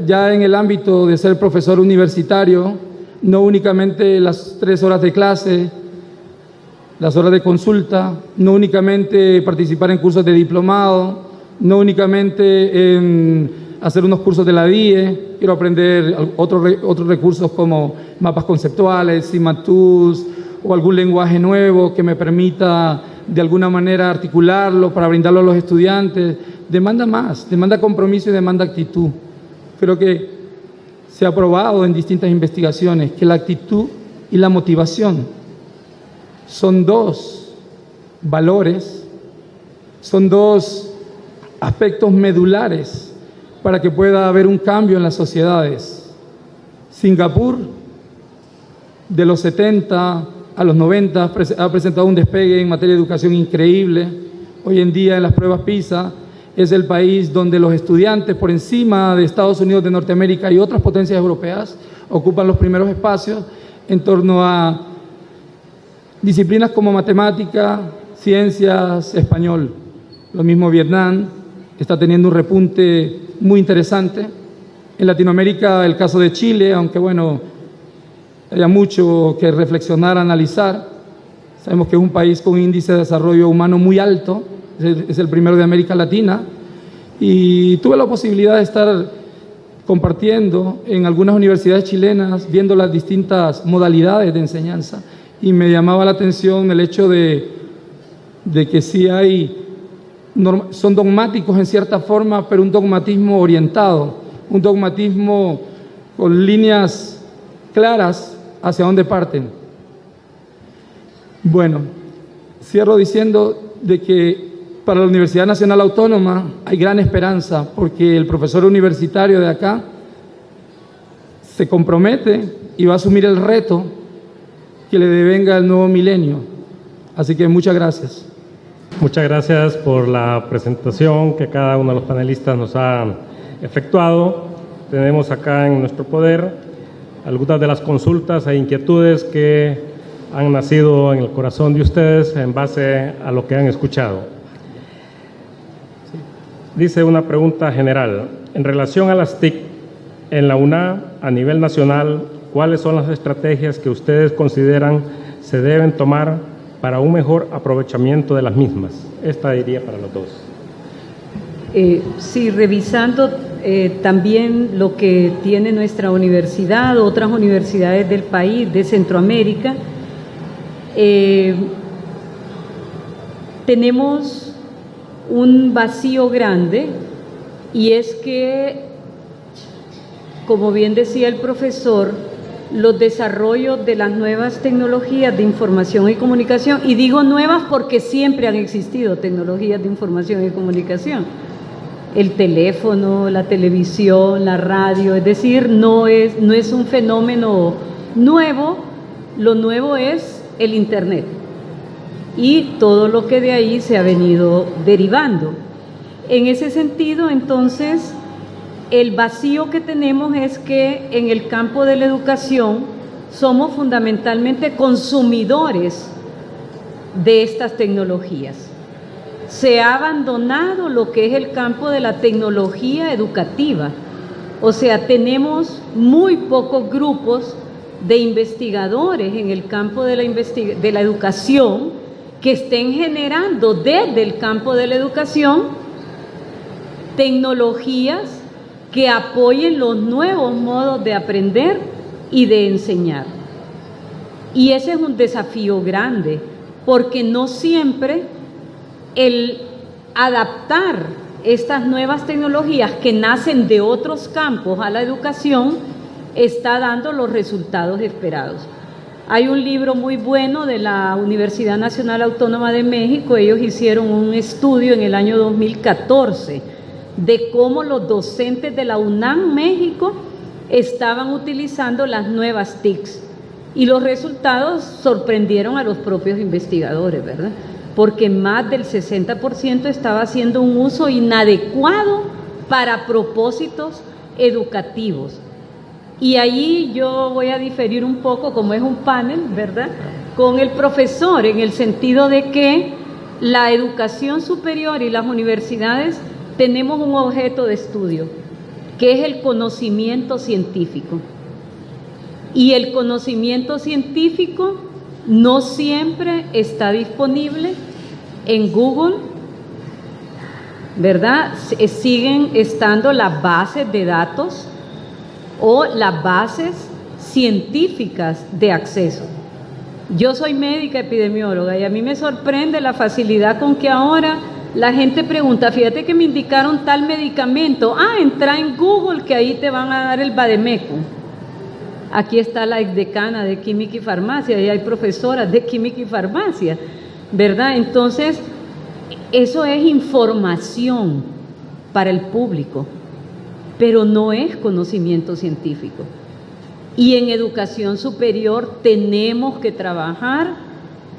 ya en el ámbito de ser profesor universitario, no únicamente las 3 horas de clase, las horas de consulta, no únicamente participar en cursos de diplomado, no únicamente en hacer unos cursos de la DIE, quiero aprender otros recursos como mapas conceptuales, CIMATUS o algún lenguaje nuevo que me permita de alguna manera articularlo para brindarlo a los estudiantes. Demanda más, demanda compromiso y demanda actitud. Creo que se ha probado en distintas investigaciones que la actitud y la motivación son 2 valores, son 2 aspectos medulares para que pueda haber un cambio en las sociedades. Singapur, de los 70 a los 90, ha presentado un despegue en materia de educación increíble. Hoy en día, en las pruebas PISA, es el país donde los estudiantes, por encima de Estados Unidos de Norteamérica y otras potencias europeas, ocupan los primeros espacios en torno a disciplinas como matemática, ciencias, español. Lo mismo Vietnam está teniendo un repunte muy interesante. En Latinoamérica, el caso de Chile, aunque bueno, haya mucho que reflexionar, analizar. Sabemos que es un país con un índice de desarrollo humano muy alto, es el primero de América Latina, y tuve la posibilidad de estar compartiendo en algunas universidades chilenas, viendo las distintas modalidades de enseñanza, y me llamaba la atención el hecho de que sí son dogmáticos en cierta forma, pero un dogmatismo orientado, un dogmatismo con líneas claras hacia dónde parten. Bueno, cierro diciendo de que para la Universidad Nacional Autónoma hay gran esperanza, porque el profesor universitario de acá se compromete y va a asumir el reto que le devenga el nuevo milenio. Así que muchas gracias. Muchas gracias por la presentación que cada uno de los panelistas nos ha efectuado. Tenemos acá en nuestro poder algunas de las consultas e inquietudes que han nacido en el corazón de ustedes en base a lo que han escuchado. Dice una pregunta general. En relación a las TIC, en la UNA, a nivel nacional, ¿cuáles son las estrategias que ustedes consideran se deben tomar para un mejor aprovechamiento de las mismas? Esta iría para los 2. Sí, revisando también lo que tiene nuestra universidad, otras universidades del país, de Centroamérica, tenemos un vacío grande, y es que, como bien decía el profesor, los desarrollos de las nuevas tecnologías de información y comunicación, y digo nuevas porque siempre han existido tecnologías de información y comunicación, el teléfono, la televisión, la radio, es decir, no es un fenómeno nuevo, lo nuevo es el Internet y todo lo que de ahí se ha venido derivando. En ese sentido, entonces, el vacío que tenemos es que en el campo de la educación somos fundamentalmente consumidores de estas tecnologías. Se ha abandonado lo que es el campo de la tecnología educativa. O sea, tenemos muy pocos grupos de investigadores en el campo de la educación que estén generando desde el campo de la educación tecnologías que apoyen los nuevos modos de aprender y de enseñar. Y ese es un desafío grande, porque no siempre el adaptar estas nuevas tecnologías que nacen de otros campos a la educación está dando los resultados esperados. Hay un libro muy bueno de la Universidad Nacional Autónoma de México. Ellos hicieron un estudio en el año 2014 de cómo los docentes de la UNAM México estaban utilizando las nuevas TICs, y los resultados sorprendieron a los propios investigadores, ¿verdad? Porque más del 60% estaba haciendo un uso inadecuado para propósitos educativos. Y ahí yo voy a diferir un poco, como es un panel, ¿verdad?, con el profesor, en el sentido de que la educación superior y las universidades tenemos un objeto de estudio, que es el conocimiento científico. Y el conocimiento científico no siempre está disponible en Google, ¿verdad? Siguen estando las bases de datos o las bases científicas de acceso. Yo soy médica epidemióloga y a mí me sorprende la facilidad con que ahora la gente pregunta, fíjate que me indicaron tal medicamento, entra en Google que ahí te van a dar el Vademecum. Aquí está la exdecana de Química y Farmacia, y hay profesoras de Química y Farmacia, ¿verdad? Entonces, eso es información para el público, pero no es conocimiento científico. Y en educación superior tenemos que trabajar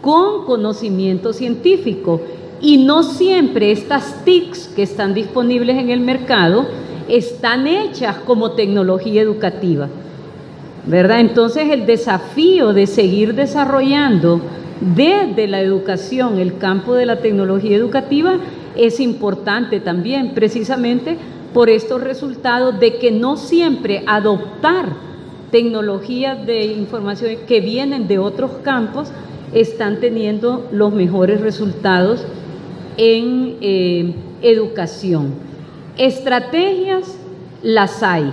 con conocimiento científico, y no siempre estas TICs que están disponibles en el mercado están hechas como tecnología educativa, ¿verdad? Entonces el desafío de seguir desarrollando desde la educación el campo de la tecnología educativa es importante también, precisamente por estos resultados de que no siempre adoptar tecnologías de información que vienen de otros campos están teniendo los mejores resultados en educación. Estrategias las hay,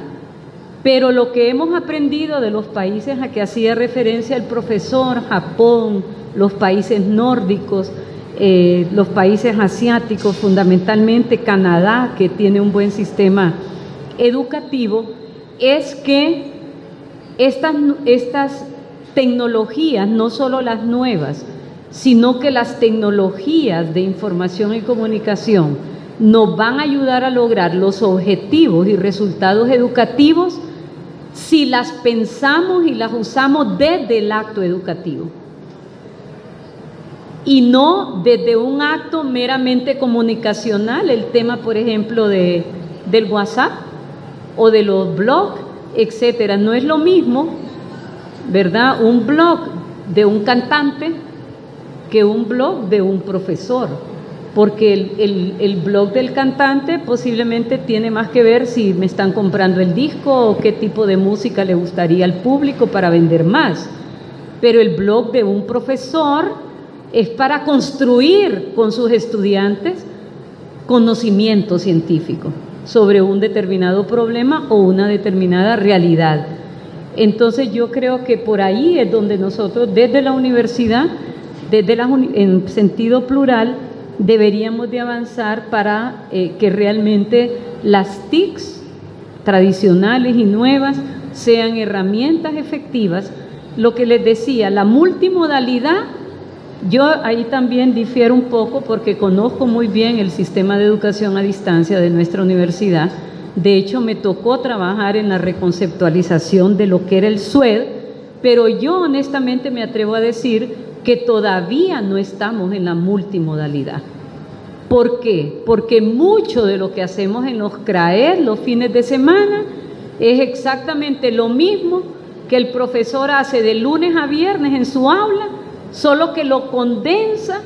pero lo que hemos aprendido de los países a que hacía referencia el profesor, Japón, los países nórdicos, los países asiáticos, fundamentalmente Canadá, que tiene un buen sistema educativo, es que estas tecnologías, no solo las nuevas, sino que las tecnologías de información y comunicación nos van a ayudar a lograr los objetivos y resultados educativos si las pensamos y las usamos desde el acto educativo y no desde un acto meramente comunicacional. El tema, por ejemplo, del WhatsApp o de los blogs, etcétera. No es lo mismo, ¿verdad?, un blog de un cantante que un blog de un profesor, porque el blog del cantante posiblemente tiene más que ver si me están comprando el disco o qué tipo de música le gustaría al público para vender más, pero el blog de un profesor es para construir con sus estudiantes conocimiento científico sobre un determinado problema o una determinada realidad. Entonces yo creo que por ahí es donde nosotros desde la universidad, en sentido plural, deberíamos de avanzar para que realmente las TICs tradicionales y nuevas sean herramientas efectivas. Lo que les decía, la multimodalidad, yo ahí también difiero un poco porque conozco muy bien el sistema de educación a distancia de nuestra universidad. De hecho, me tocó trabajar en la reconceptualización de lo que era el SUED, pero yo honestamente me atrevo a decir que todavía no estamos en la multimodalidad. ¿Por qué? Porque mucho de lo que hacemos en los CRAED los fines de semana es exactamente lo mismo que el profesor hace de lunes a viernes en su aula, solo que lo condensa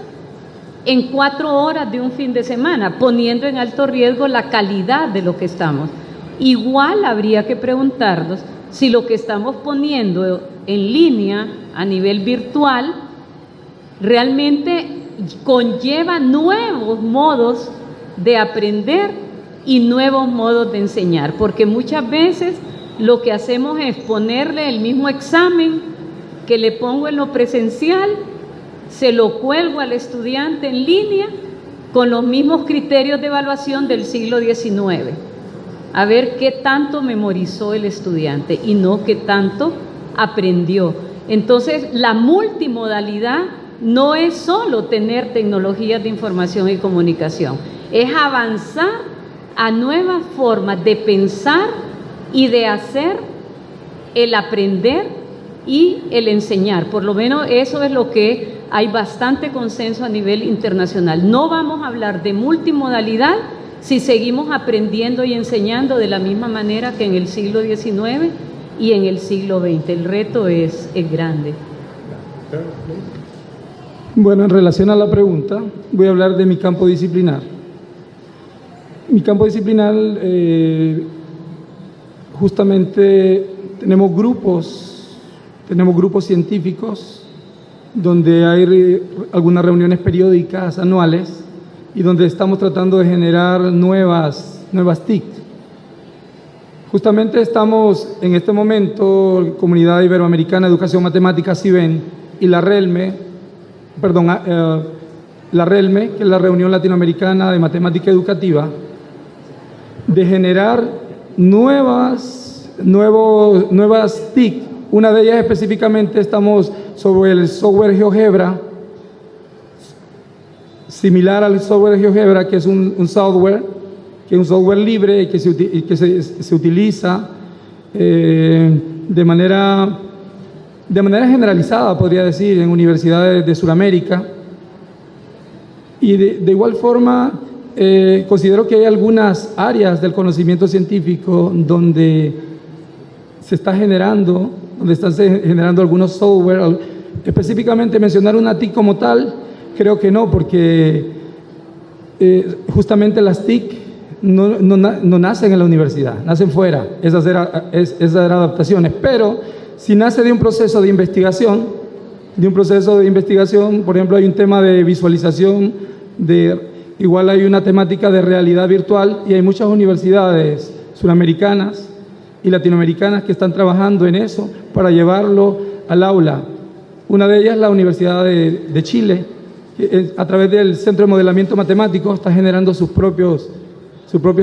en 4 horas de un fin de semana, poniendo en alto riesgo la calidad de lo que estamos. Igual habría que preguntarnos si lo que estamos poniendo en línea a nivel virtual realmente conlleva nuevos modos de aprender y nuevos modos de enseñar, porque muchas veces lo que hacemos es ponerle el mismo examen que le pongo en lo presencial, se lo cuelgo al estudiante en línea con los mismos criterios de evaluación del siglo XIX. A ver qué tanto memorizó el estudiante y no qué tanto aprendió. Entonces, la multimodalidad no es solo tener tecnologías de información y comunicación, es avanzar a nuevas formas de pensar y de hacer el aprender y el enseñar. Por lo menos eso es lo que hay bastante consenso a nivel internacional. No vamos a hablar de multimodalidad si seguimos aprendiendo y enseñando de la misma manera que en el siglo XIX y en el siglo XX. El reto es grande. Bueno, en relación a la pregunta, voy a hablar de mi campo disciplinar. Mi campo disciplinar, justamente tenemos grupos científicos donde hay algunas reuniones periódicas, anuales, y donde estamos tratando de generar nuevas TIC. Justamente estamos en este momento, Comunidad Iberoamericana de Educación Matemática, CIBEN, y la RELME, que es la Reunión Latinoamericana de Matemática Educativa, de generar nuevas TIC. Una de ellas específicamente estamos sobre el software GeoGebra, similar al software GeoGebra, que es un software libre y que se utiliza de manera generalizada, podría decir, en universidades de Sudamérica. Y de igual forma, considero que hay algunas áreas del conocimiento científico donde se están generando algunos software. Específicamente mencionar una TIC como tal, creo que no, porque justamente las TIC no nacen en la universidad, nacen fuera, esas eran adaptaciones, pero si nace de un proceso de investigación, por ejemplo, hay un tema de visualización, igual hay una temática de realidad virtual, y hay muchas universidades suramericanas y latinoamericanas que están trabajando en eso para llevarlo al aula. Una de ellas es la Universidad de Chile, que a través del Centro de Modelamiento Matemático está generando sus propios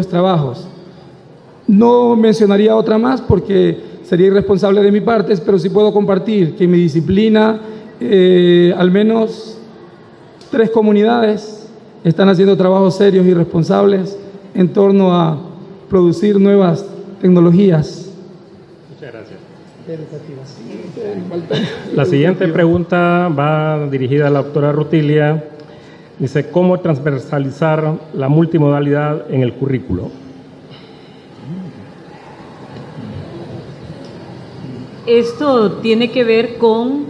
trabajos. No mencionaría otra más porque sería irresponsable de mi parte, pero sí puedo compartir que en mi disciplina al menos 3 comunidades están haciendo trabajos serios y responsables en torno a producir nuevas tecnologías. Muchas gracias. La siguiente pregunta va dirigida a la doctora Rutilia. Dice, ¿cómo transversalizar la multimodalidad en el currículo? Esto tiene que ver con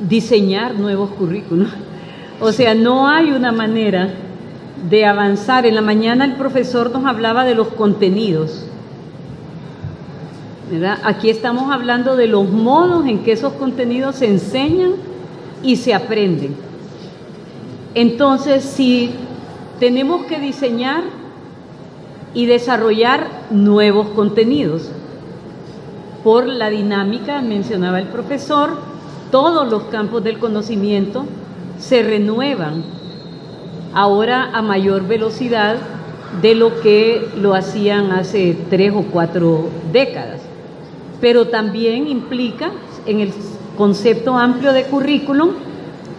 diseñar nuevos currículos. O sea, no hay una manera de avanzar. En la mañana el profesor nos hablaba de los contenidos, ¿verdad? Aquí estamos hablando de los modos en que esos contenidos se enseñan y se aprenden. Entonces, si tenemos que diseñar y desarrollar nuevos contenidos. Por la dinámica, mencionaba el profesor, todos los campos del conocimiento se renuevan ahora a mayor velocidad de lo que lo hacían hace 3 o 4 décadas. Pero también implica, en el concepto amplio de currículum,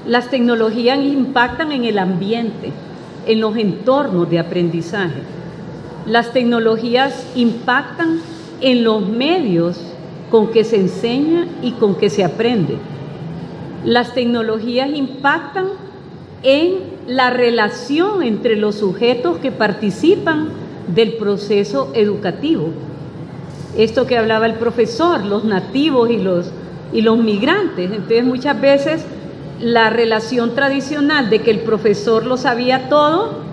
las tecnologías impactan en el ambiente, en los entornos de aprendizaje. Las tecnologías impactan en los medios con que se enseña y con que se aprende. Las tecnologías impactan en la relación entre los sujetos que participan del proceso educativo. Esto que hablaba el profesor, los nativos y los migrantes. Entonces, muchas veces la relación tradicional de que el profesor lo sabía todo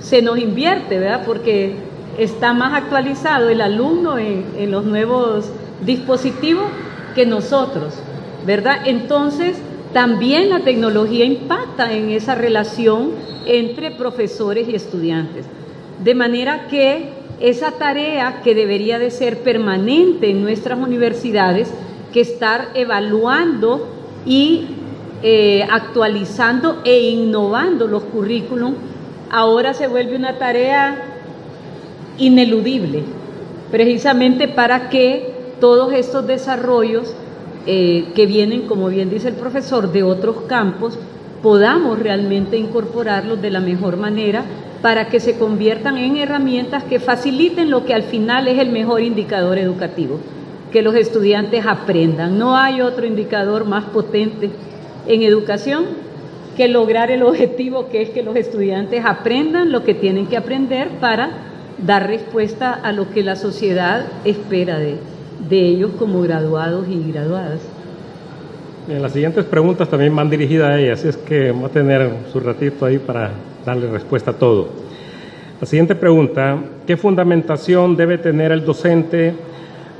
se nos invierte, ¿verdad? Porque está más actualizado el alumno en los nuevos dispositivos que nosotros, ¿verdad? Entonces, también la tecnología impacta en esa relación entre profesores y estudiantes. De manera que esa tarea que debería de ser permanente en nuestras universidades, que estar evaluando y actualizando e innovando los currículum, ahora se vuelve una tarea ineludible, precisamente para que todos estos desarrollos que vienen, como bien dice el profesor, de otros campos, podamos realmente incorporarlos de la mejor manera para que se conviertan en herramientas que faciliten lo que al final es el mejor indicador educativo, que los estudiantes aprendan. No hay otro indicador más potente en educación que lograr el objetivo, que es que los estudiantes aprendan lo que tienen que aprender para dar respuesta a lo que la sociedad espera de ellos como graduados y graduadas. Bien, las siguientes preguntas también van dirigidas a ella, así es que voy a tener su ratito ahí para darle respuesta a todo. La siguiente pregunta: ¿qué fundamentación debe tener el docente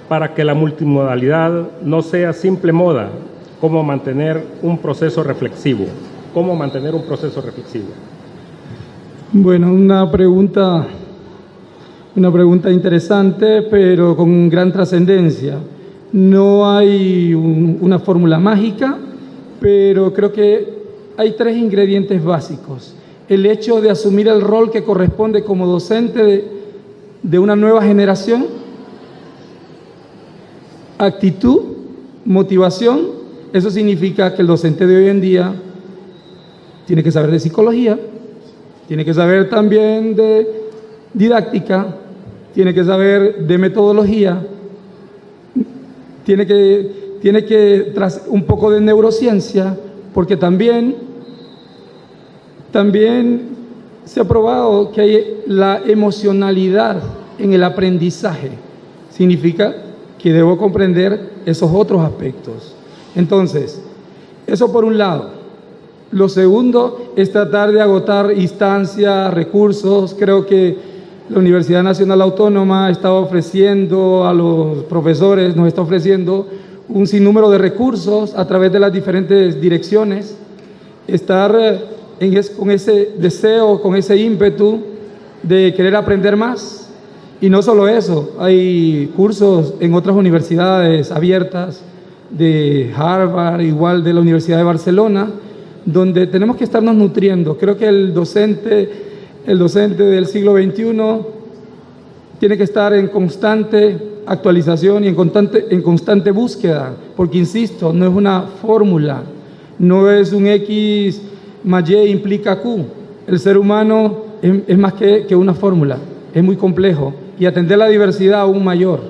para que la multimodalidad no sea simple moda? ¿Cómo mantener un proceso reflexivo? ¿Cómo mantener un proceso reflexivo? Bueno, una pregunta interesante, pero con gran trascendencia. No hay una fórmula mágica, pero creo que hay 3 ingredientes básicos. El hecho de asumir el rol que corresponde como docente de una nueva generación, actitud, motivación. Eso significa que el docente de hoy en día tiene que saber de psicología, tiene que saber también de didáctica, tiene que saber de metodología, tiene que tras un poco de neurociencia, porque también se ha probado que hay la emocionalidad en el aprendizaje. Significa que debo comprender esos otros aspectos. Entonces, eso por un lado. Lo segundo es tratar de agotar instancias, recursos. Creo que la Universidad Nacional Autónoma está ofreciendo a los profesores, nos está ofreciendo un sinnúmero de recursos a través de las diferentes direcciones. Estar con ese deseo, con ese ímpetu de querer aprender más. Y no solo eso, hay cursos en otras universidades abiertas, de Harvard, igual de la Universidad de Barcelona, donde tenemos que estarnos nutriendo. Creo que el docente del siglo XXI tiene que estar en constante actualización y en constante búsqueda, porque insisto, no es una fórmula, no es un X más Y implica Q. El ser humano es más que una fórmula, es muy complejo, y atender la diversidad aún mayor,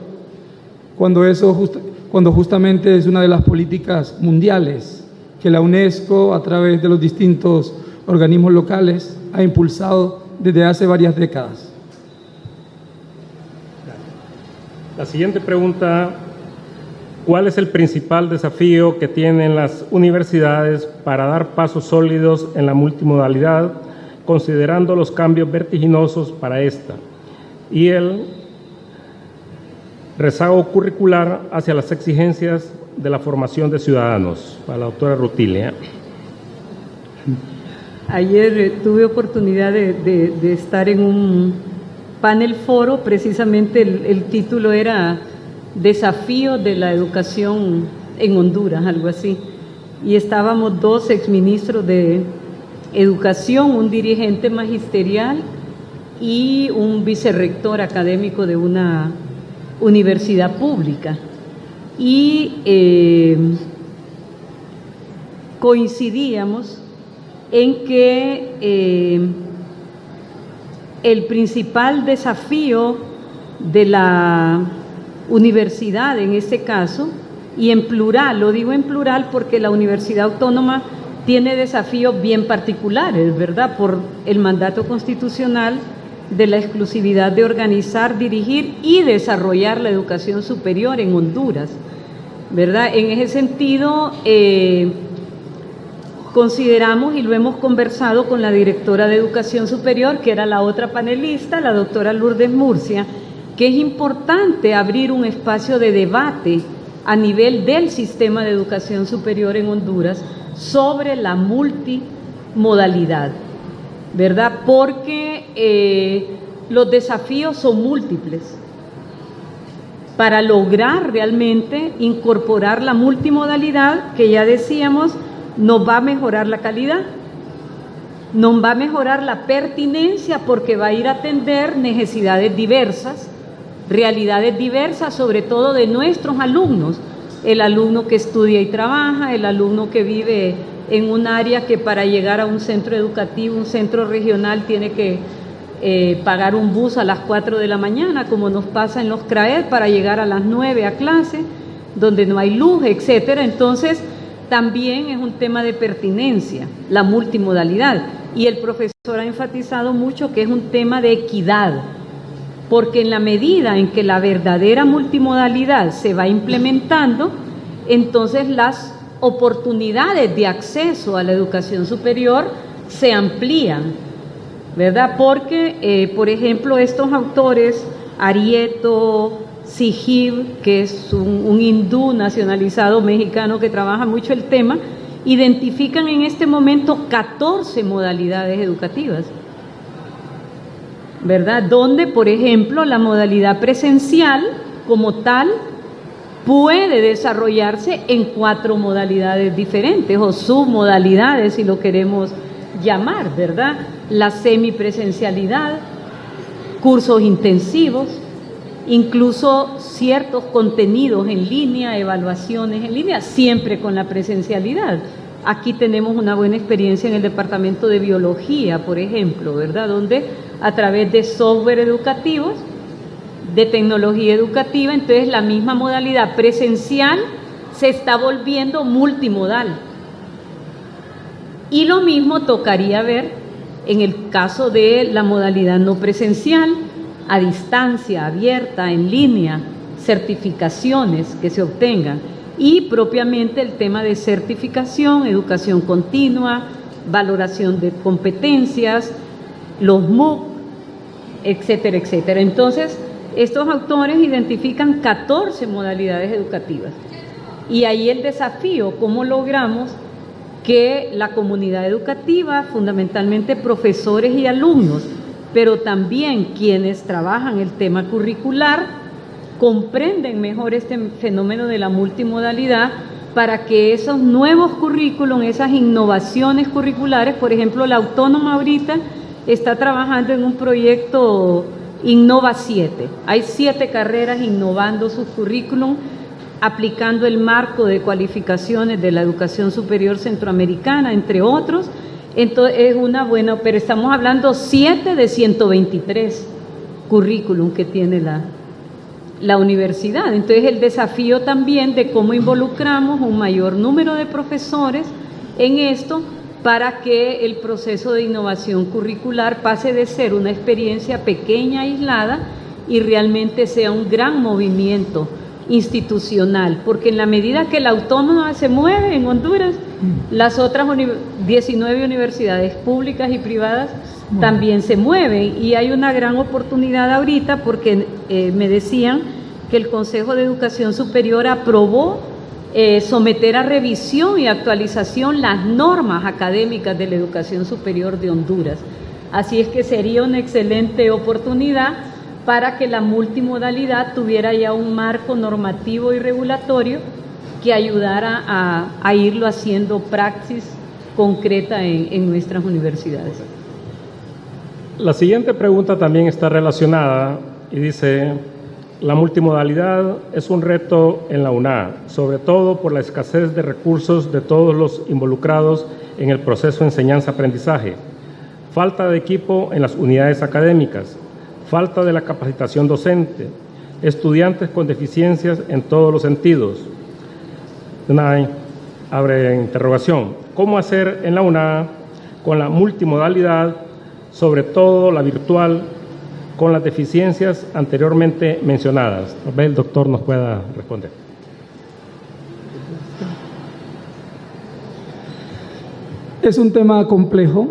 cuando justamente es una de las políticas mundiales que la UNESCO, a través de los distintos organismos locales, ha impulsado desde hace varias décadas. La siguiente pregunta: ¿cuál es el principal desafío que tienen las universidades para dar pasos sólidos en la multimodalidad, considerando los cambios vertiginosos para esta y el rezago curricular hacia las exigencias de la formación de ciudadanos? Para la doctora Rutilia. Ayer tuve oportunidad de estar en un panel foro, precisamente el título era Desafío de la educación en Honduras, algo así. Y estábamos 2 exministros de educación, un dirigente magisterial y un vicerrector académico de una universidad pública. Y coincidíamos en que el principal desafío de la universidad en este caso, y en plural, lo digo en plural porque la Universidad Autónoma tiene desafíos bien particulares, ¿verdad? Por el mandato constitucional de la exclusividad de organizar, dirigir y desarrollar la educación superior en Honduras, ¿verdad? En ese sentido, consideramos y lo hemos conversado con la directora de Educación Superior, que era la otra panelista, la doctora Lourdes Murcia, que es importante abrir un espacio de debate a nivel del sistema de educación superior en Honduras sobre la multimodalidad, ¿verdad? Porque los desafíos son múltiples. Para lograr realmente incorporar la multimodalidad, que ya decíamos, nos va a mejorar la calidad, nos va a mejorar la pertinencia porque va a ir a atender necesidades diversas, realidades diversas, sobre todo de nuestros alumnos, el alumno que estudia y trabaja, el alumno que vive en un área que para llegar a un centro educativo, un centro regional, tiene que pagar un bus a las 4 de la mañana, como nos pasa en los CRAED, para llegar a las 9 a clase, donde no hay luz, etcétera. Entonces, también es un tema de pertinencia, la multimodalidad. Y el profesor ha enfatizado mucho que es un tema de equidad, porque en la medida en que la verdadera multimodalidad se va implementando, entonces las oportunidades de acceso a la educación superior se amplían, ¿verdad? Porque, por ejemplo, estos autores, Arieto, Sijib, que es un hindú nacionalizado mexicano que trabaja mucho el tema, identifican en este momento 14 modalidades educativas, ¿verdad? Donde, por ejemplo, la modalidad presencial como tal puede desarrollarse en 4 modalidades diferentes o submodalidades, si lo queremos llamar, ¿verdad? La semipresencialidad, cursos intensivos, incluso ciertos contenidos en línea, evaluaciones en línea, siempre con la presencialidad. Aquí tenemos una buena experiencia en el Departamento de Biología, por ejemplo, ¿verdad? Donde a través de software educativos, de tecnología educativa, entonces la misma modalidad presencial se está volviendo multimodal. Y lo mismo tocaría ver en el caso de la modalidad no presencial, a distancia, abierta, en línea, certificaciones que se obtengan y propiamente el tema de certificación, educación continua, valoración de competencias, los MOOC, etcétera, etcétera. Entonces, estos autores identifican 14 modalidades educativas y ahí el desafío, ¿cómo logramos que la comunidad educativa, fundamentalmente profesores y alumnos, pero también quienes trabajan el tema curricular, comprenden mejor este fenómeno de la multimodalidad para que esos nuevos currículums, esas innovaciones curriculares, por ejemplo, la Autónoma ahorita está trabajando en un proyecto Innova 7. Hay 7 carreras innovando sus currículums, aplicando el marco de cualificaciones de la educación superior centroamericana, entre otros. Entonces es una buena, pero estamos hablando 7 de 123 currículum que tiene la universidad. Entonces el desafío también de cómo involucramos un mayor número de profesores en esto para que el proceso de innovación curricular pase de ser una experiencia pequeña, aislada, y realmente sea un gran movimiento institucional, porque en la medida que la Autónoma se mueve en Honduras, las otras 19 universidades públicas y privadas también se mueven, y hay una gran oportunidad ahorita porque me decían que el Consejo de Educación Superior aprobó someter a revisión y actualización las normas académicas de la educación superior de Honduras. Así es que sería una excelente oportunidad para que la multimodalidad tuviera ya un marco normativo y regulatorio que ayudara a irlo haciendo praxis concreta en nuestras universidades. La siguiente pregunta también está relacionada y dice: la multimodalidad es un reto en la UNA, sobre todo por la escasez de recursos de todos los involucrados en el proceso de enseñanza-aprendizaje, falta de equipo en las unidades académicas, falta de la capacitación docente, estudiantes con deficiencias en todos los sentidos. Abre interrogación: ¿cómo hacer en la UNA con la multimodalidad, sobre todo la virtual, con las deficiencias anteriormente mencionadas? Tal vez el doctor nos pueda responder. Es un tema complejo.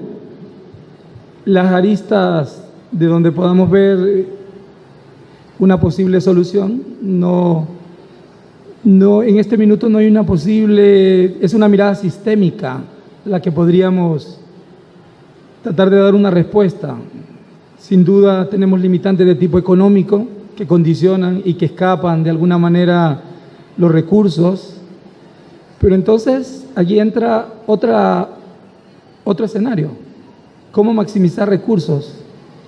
Las aristas de donde podamos ver una posible solución, no en este minuto no hay una posible, es una mirada sistémica la que podríamos tratar de dar una respuesta. Sin duda tenemos limitantes de tipo económico que condicionan y que escapan de alguna manera los recursos, pero entonces allí entra otro escenario: ¿cómo maximizar recursos?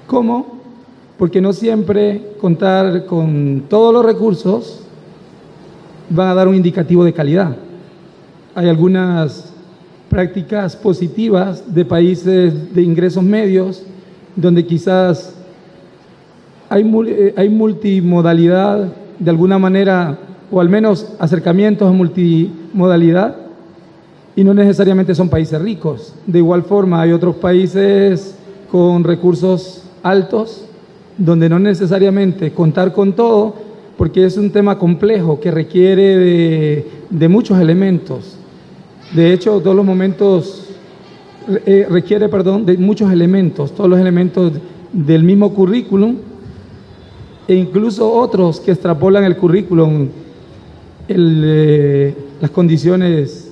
¿Cómo? Porque no siempre contar con todos los recursos van a dar un indicativo de calidad. Hay algunas prácticas positivas de países de ingresos medios donde quizás hay multimodalidad de alguna manera, o al menos acercamientos a multimodalidad, y no necesariamente son países ricos. De igual forma hay otros países con recursos altos donde no necesariamente contar con todo, porque es un tema complejo que requiere de muchos elementos. De hecho, todos los momentos requiere de muchos elementos, todos los elementos del mismo currículum, e incluso otros que extrapolan el currículum, las condiciones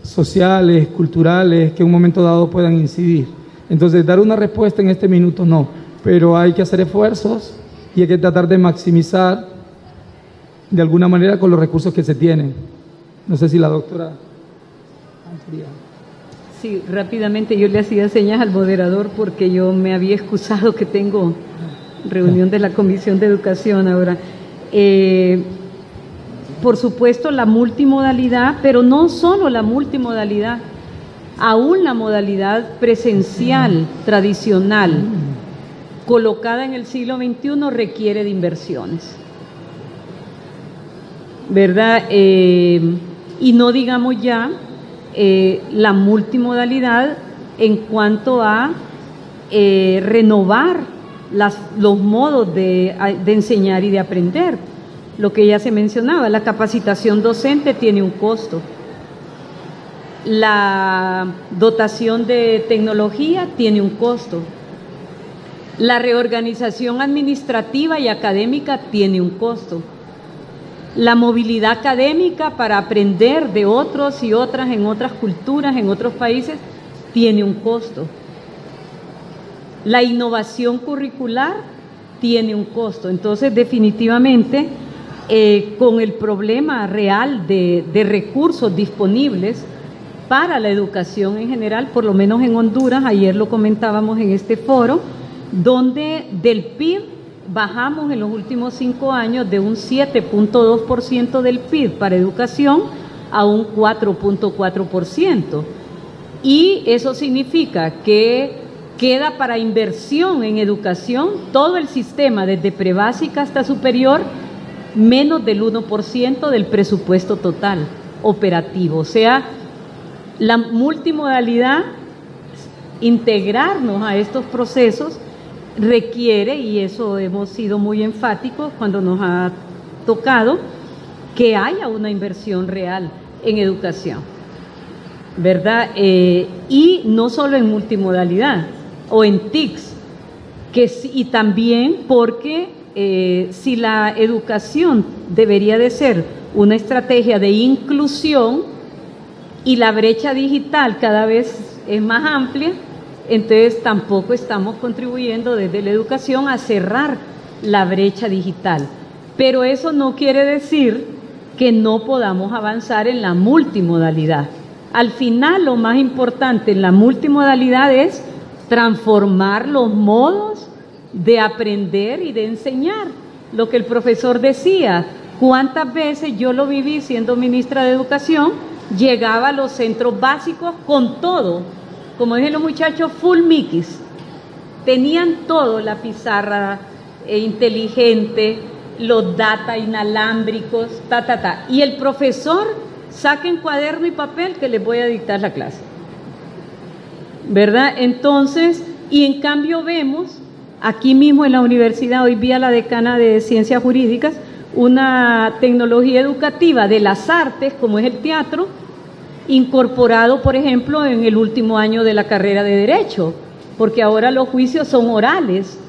sociales, culturales, que en un momento dado puedan incidir. Entonces, dar una respuesta en este minuto no, pero hay que hacer esfuerzos y hay que tratar de maximizar de alguna manera con los recursos que se tienen. No sé si la doctora... Sí, rápidamente yo le hacía señas al moderador porque yo me había excusado que tengo reunión de la Comisión de Educación ahora. Por supuesto la multimodalidad, pero no solo la multimodalidad, aún la modalidad presencial tradicional colocada en el siglo XXI requiere de inversiones, ¿verdad? Y no digamos ya la multimodalidad en cuanto a renovar los modos de enseñar y de aprender. Lo que ya se mencionaba, la capacitación docente tiene un costo. La dotación de tecnología tiene un costo. La reorganización administrativa y académica tiene un costo. La movilidad académica para aprender de otros y otras en otras culturas, en otros países, tiene un costo. La innovación curricular tiene un costo. Entonces, definitivamente, con el problema real de recursos disponibles para la educación en general, por lo menos en Honduras, ayer lo comentábamos en este foro, donde del PIB bajamos en los últimos 5 años de un 7.2% del PIB para educación a un 4.4%. Y eso significa que queda para inversión en educación todo el sistema, desde prebásica hasta superior, menos del 1% del presupuesto total operativo. O sea, la multimodalidad, integrarnos a estos procesos, requiere, y eso hemos sido muy enfáticos cuando nos ha tocado, que haya una inversión real en educación, ¿verdad? Y no solo en multimodalidad o en TICs, y también porque si la educación debería de ser una estrategia de inclusión y la brecha digital cada vez es más amplia, entonces tampoco estamos contribuyendo desde la educación a cerrar la brecha digital. Pero eso no quiere decir que no podamos avanzar en la multimodalidad. Al final, lo más importante en la multimodalidad es transformar los modos de aprender y de enseñar. Lo que el profesor decía, cuántas veces yo lo viví siendo ministra de Educación, llegaba a los centros básicos con todo, como dicen los muchachos, full miquis. Tenían todo, la pizarra inteligente, los data inalámbricos, y el profesor, saquen cuaderno y papel que les voy a dictar la clase, ¿verdad? Entonces, y en cambio vemos, aquí mismo en la universidad, hoy vi a la decana de Ciencias Jurídicas, una tecnología educativa de las artes, como es el teatro, incorporado, por ejemplo, en el último año de la carrera de Derecho, porque ahora los juicios son orales.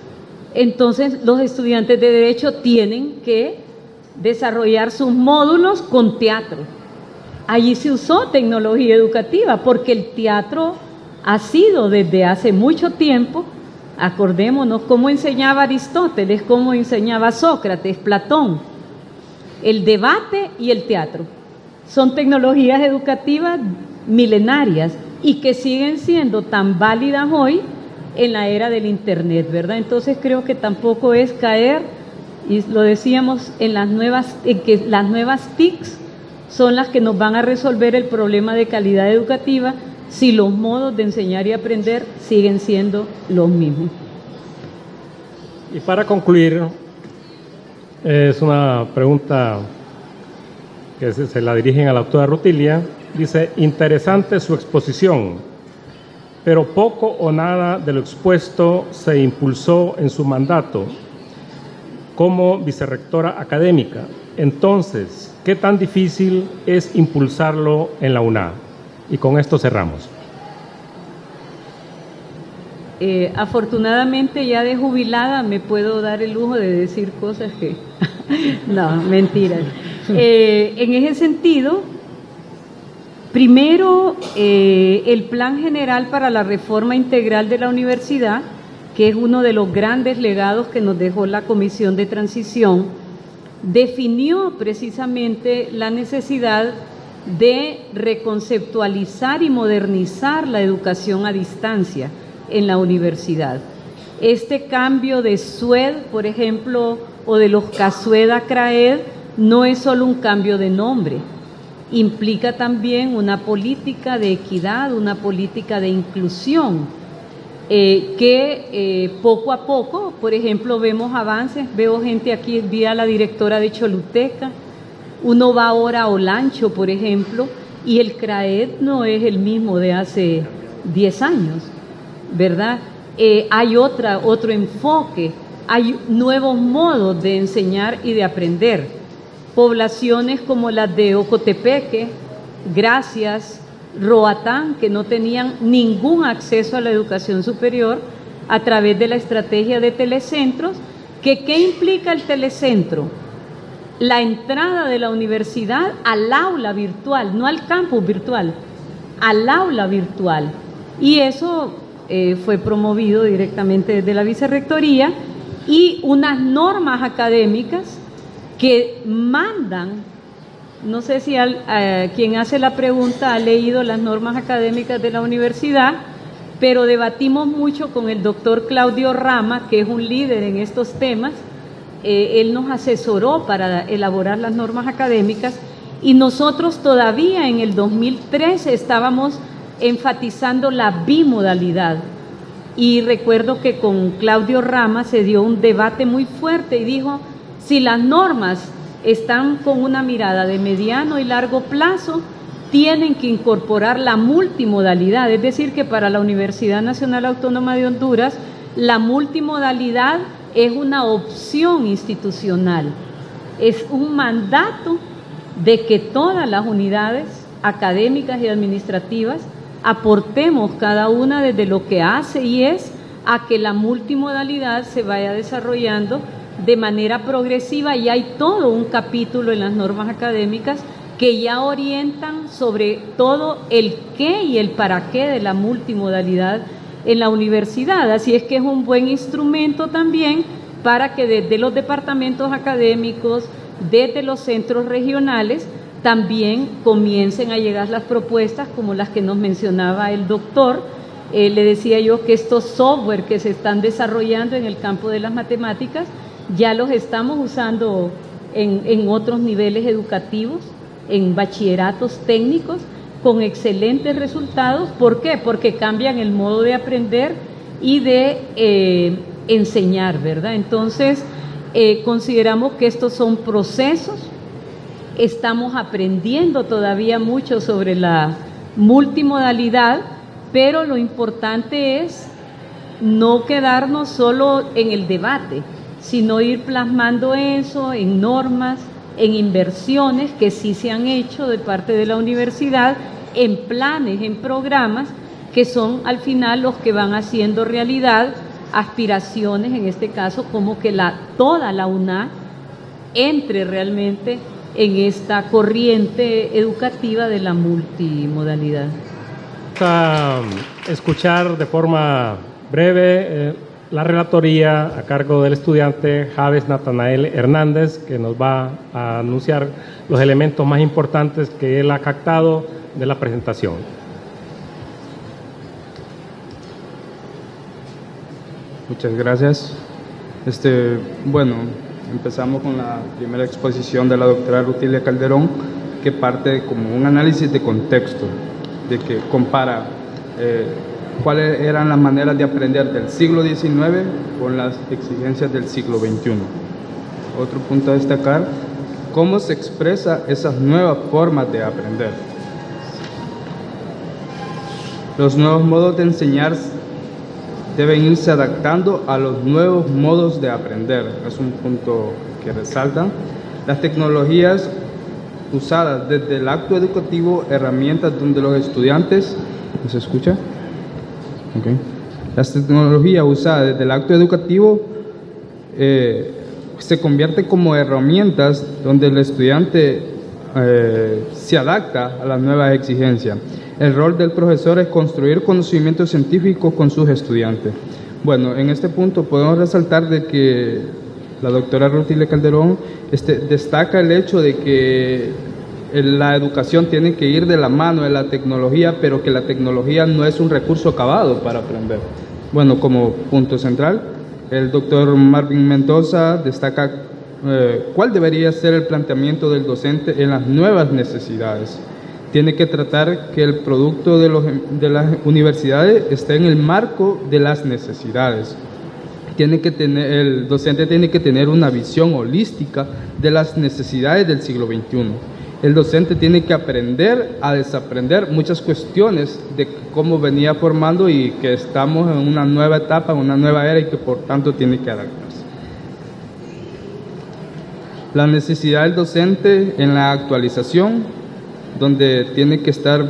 Entonces, los estudiantes de Derecho tienen que desarrollar sus módulos con teatro. Allí se usó tecnología educativa, porque el teatro ha sido desde hace mucho tiempo, acordémonos cómo enseñaba Aristóteles, cómo enseñaba Sócrates, Platón, el debate y el teatro. Son tecnologías educativas milenarias y que siguen siendo tan válidas hoy en la era del Internet, ¿verdad? Entonces creo que tampoco es caer, y lo decíamos, en que las nuevas TICs son las que nos van a resolver el problema de calidad educativa si los modos de enseñar y aprender siguen siendo los mismos. Y para concluir, es una pregunta que se la dirigen a la doctora Rutilia. Dice, interesante su exposición, pero poco o nada de lo expuesto se impulsó en su mandato como vicerrectora académica. Entonces, ¿qué tan difícil es impulsarlo en la UNA? Y con esto cerramos. Afortunadamente, ya de jubilada me puedo dar el lujo de decir cosas que... No, mentira. En ese sentido, primero, el Plan General para la Reforma Integral de la Universidad, que es uno de los grandes legados que nos dejó la Comisión de Transición, definió precisamente la necesidad de reconceptualizar y modernizar la educación a distancia en la universidad. Este cambio de SUED, por ejemplo, o de los CASUED a CRAED, no es solo un cambio de nombre, implica también una política de equidad, una política de inclusión, que poco a poco, por ejemplo, vemos avances. Veo gente aquí, vi a la directora de Choluteca, uno va ahora a Olancho, por ejemplo, y el CRAED no es el mismo de hace 10 años, ¿verdad? Hay otro enfoque, hay nuevos modos de enseñar y de aprender. Poblaciones como las de Ocotepeque, Gracias, Roatán, que no tenían ningún acceso a la educación superior, a través de la estrategia de telecentros. ¿Qué implica el telecentro? La entrada de la universidad al aula virtual, no al campus virtual, al aula virtual. Y eso fue promovido directamente desde la vicerrectoría, y unas normas académicas que mandan, no sé si quien hace la pregunta ha leído las normas académicas de la universidad, pero debatimos mucho con el doctor Claudio Rama, que es un líder en estos temas. Él nos asesoró para elaborar las normas académicas, y nosotros todavía en el 2013 estábamos enfatizando la bimodalidad. Y recuerdo que con Claudio Rama se dio un debate muy fuerte y dijo, si las normas están con una mirada de mediano y largo plazo, tienen que incorporar la multimodalidad. Es decir, que para la Universidad Nacional Autónoma de Honduras, la multimodalidad es una opción institucional, es un mandato de que todas las unidades académicas y administrativas aportemos cada una desde lo que hace y es a que la multimodalidad se vaya desarrollando de manera progresiva, y hay todo un capítulo en las normas académicas que ya orientan sobre todo el qué y el para qué de la multimodalidad en la universidad. Así es que es un buen instrumento también para que desde los departamentos académicos, desde los centros regionales, también comiencen a llegar las propuestas como las que nos mencionaba el doctor. Le decía yo que estos software que se están desarrollando en el campo de las matemáticas ya los estamos usando en otros niveles educativos, en bachilleratos técnicos, con excelentes resultados. ¿Por qué? Porque cambian el modo de aprender y de enseñar, ¿verdad? Entonces, consideramos que estos son procesos. Estamos aprendiendo todavía mucho sobre la multimodalidad, pero lo importante es no quedarnos solo en el debate, sino ir plasmando eso en normas, en inversiones que sí se han hecho de parte de la universidad, en planes, en programas, que son al final los que van haciendo realidad aspiraciones, en este caso, como que toda la UNA entre realmente en esta corriente educativa de la multimodalidad. Vamos a escuchar de forma breve la relatoría a cargo del estudiante Javes Natanael Hernández, que nos va a anunciar los elementos más importantes que él ha captado de la presentación. Muchas gracias. Bueno, empezamos con la primera exposición de la doctora Rutilia Calderón, que parte como un análisis de contexto, de que compara cuáles eran las maneras de aprender del siglo XIX con las exigencias del siglo XXI. Otro punto a destacar, cómo se expresa esas nuevas formas de aprender. Los nuevos modos de enseñar deben irse adaptando a los nuevos modos de aprender. Es un punto que resaltan. Las tecnologías usadas desde el acto educativo, herramientas donde los estudiantes... ¿Se escucha? Okay. Las tecnologías usadas desde el acto educativo se convierten como herramientas donde el estudiante se adapta a las nuevas exigencias. El rol del profesor es construir conocimiento científico con sus estudiantes. Bueno, en este punto podemos resaltar de que la doctora Rutilia Calderón destaca el hecho de que la educación tiene que ir de la mano de la tecnología, pero que la tecnología no es un recurso acabado para aprender. Bueno, como punto central, el doctor Marvin Mendoza destaca cuál debería ser el planteamiento del docente en las nuevas necesidades. Tiene que tratar que el producto de las universidades esté en el marco de las necesidades. El docente tiene que tener una visión holística de las necesidades del siglo XXI. El docente tiene que aprender a desaprender muchas cuestiones de cómo venía formando y que estamos en una nueva etapa, en una nueva era y que por tanto tiene que adaptarse. La necesidad del docente en la actualización, donde tiene que estar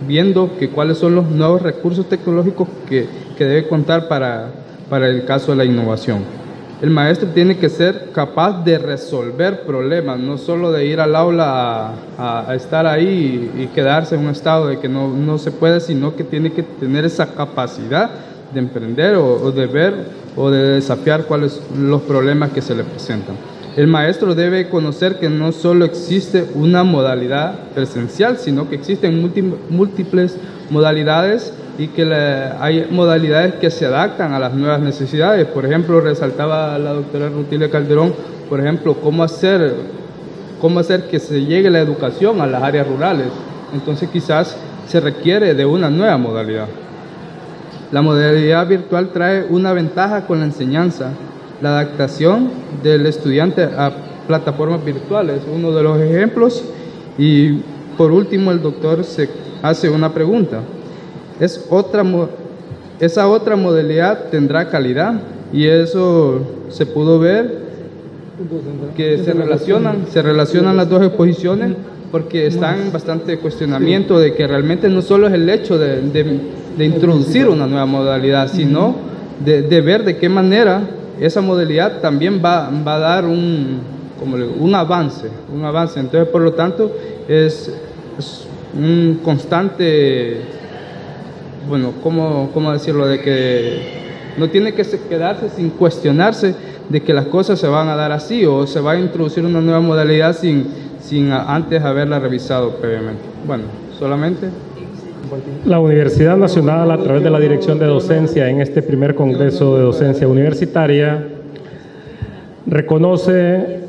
viendo cuáles son los nuevos recursos tecnológicos que debe contar para el caso de la innovación. El maestro tiene que ser capaz de resolver problemas, no solo de ir al aula a estar ahí y quedarse en un estado de que no se puede, sino que tiene que tener esa capacidad de emprender o de ver o de desafiar cuáles son los problemas que se le presentan. El maestro debe conocer que no solo existe una modalidad presencial, sino que existen múltiples modalidades y que hay modalidades que se adaptan a las nuevas necesidades. Por ejemplo, resaltaba la doctora Rutilia Calderón, por ejemplo, cómo hacer que se llegue la educación a las áreas rurales. Entonces quizás se requiere de una nueva modalidad. La modalidad virtual trae una ventaja con la enseñanza, la adaptación del estudiante a plataformas virtuales, uno de los ejemplos. Y por último, el doctor se hace una pregunta. ¿Esa otra modalidad tendrá calidad? Y eso se pudo ver que se relacionan las dos exposiciones, porque están en bastante cuestionamiento de que realmente no solo es el hecho de introducir una nueva modalidad, sino de ver de qué manera esa modalidad también va a dar un avance. Entonces, por lo tanto, es un constante, bueno, ¿cómo decirlo? De que no tiene que quedarse sin cuestionarse de que las cosas se van a dar así o se va a introducir una nueva modalidad sin antes haberla revisado previamente. Bueno, solamente. La Universidad Nacional, a través de la Dirección de Docencia en este primer Congreso de Docencia Universitaria, reconoce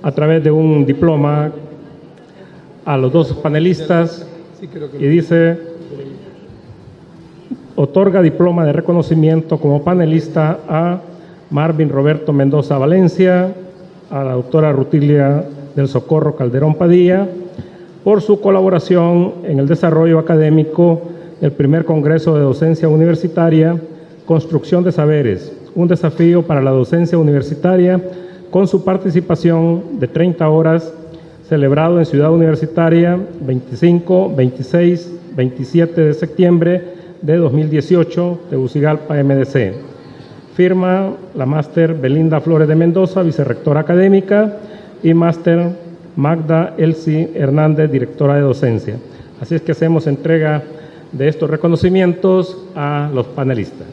a través de un diploma a los dos panelistas y dice: otorga diploma de reconocimiento como panelista a Marvin Roberto Mendoza Valencia, a la doctora Rutilia del Socorro Calderón Padilla, por su colaboración en el desarrollo académico del primer Congreso de Docencia Universitaria, Construcción de Saberes, un desafío para la docencia universitaria, con su participación de 30 horas, celebrado en Ciudad Universitaria 25, 26, 27 de septiembre de 2018, Tegucigalpa, MDC. Firma la máster Belinda Flores de Mendoza, vicerrectora académica, y máster Magda Elsie Hernández, directora de docencia. Así es que hacemos entrega de estos reconocimientos a los panelistas.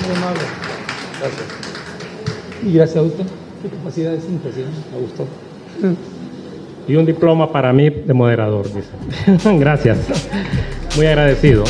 Muy amable. Gracias. Y gracias a usted. Qué capacidad de síntesis, me gustó. Y un diploma para mí de moderador, dice. Gracias. Muy agradecido.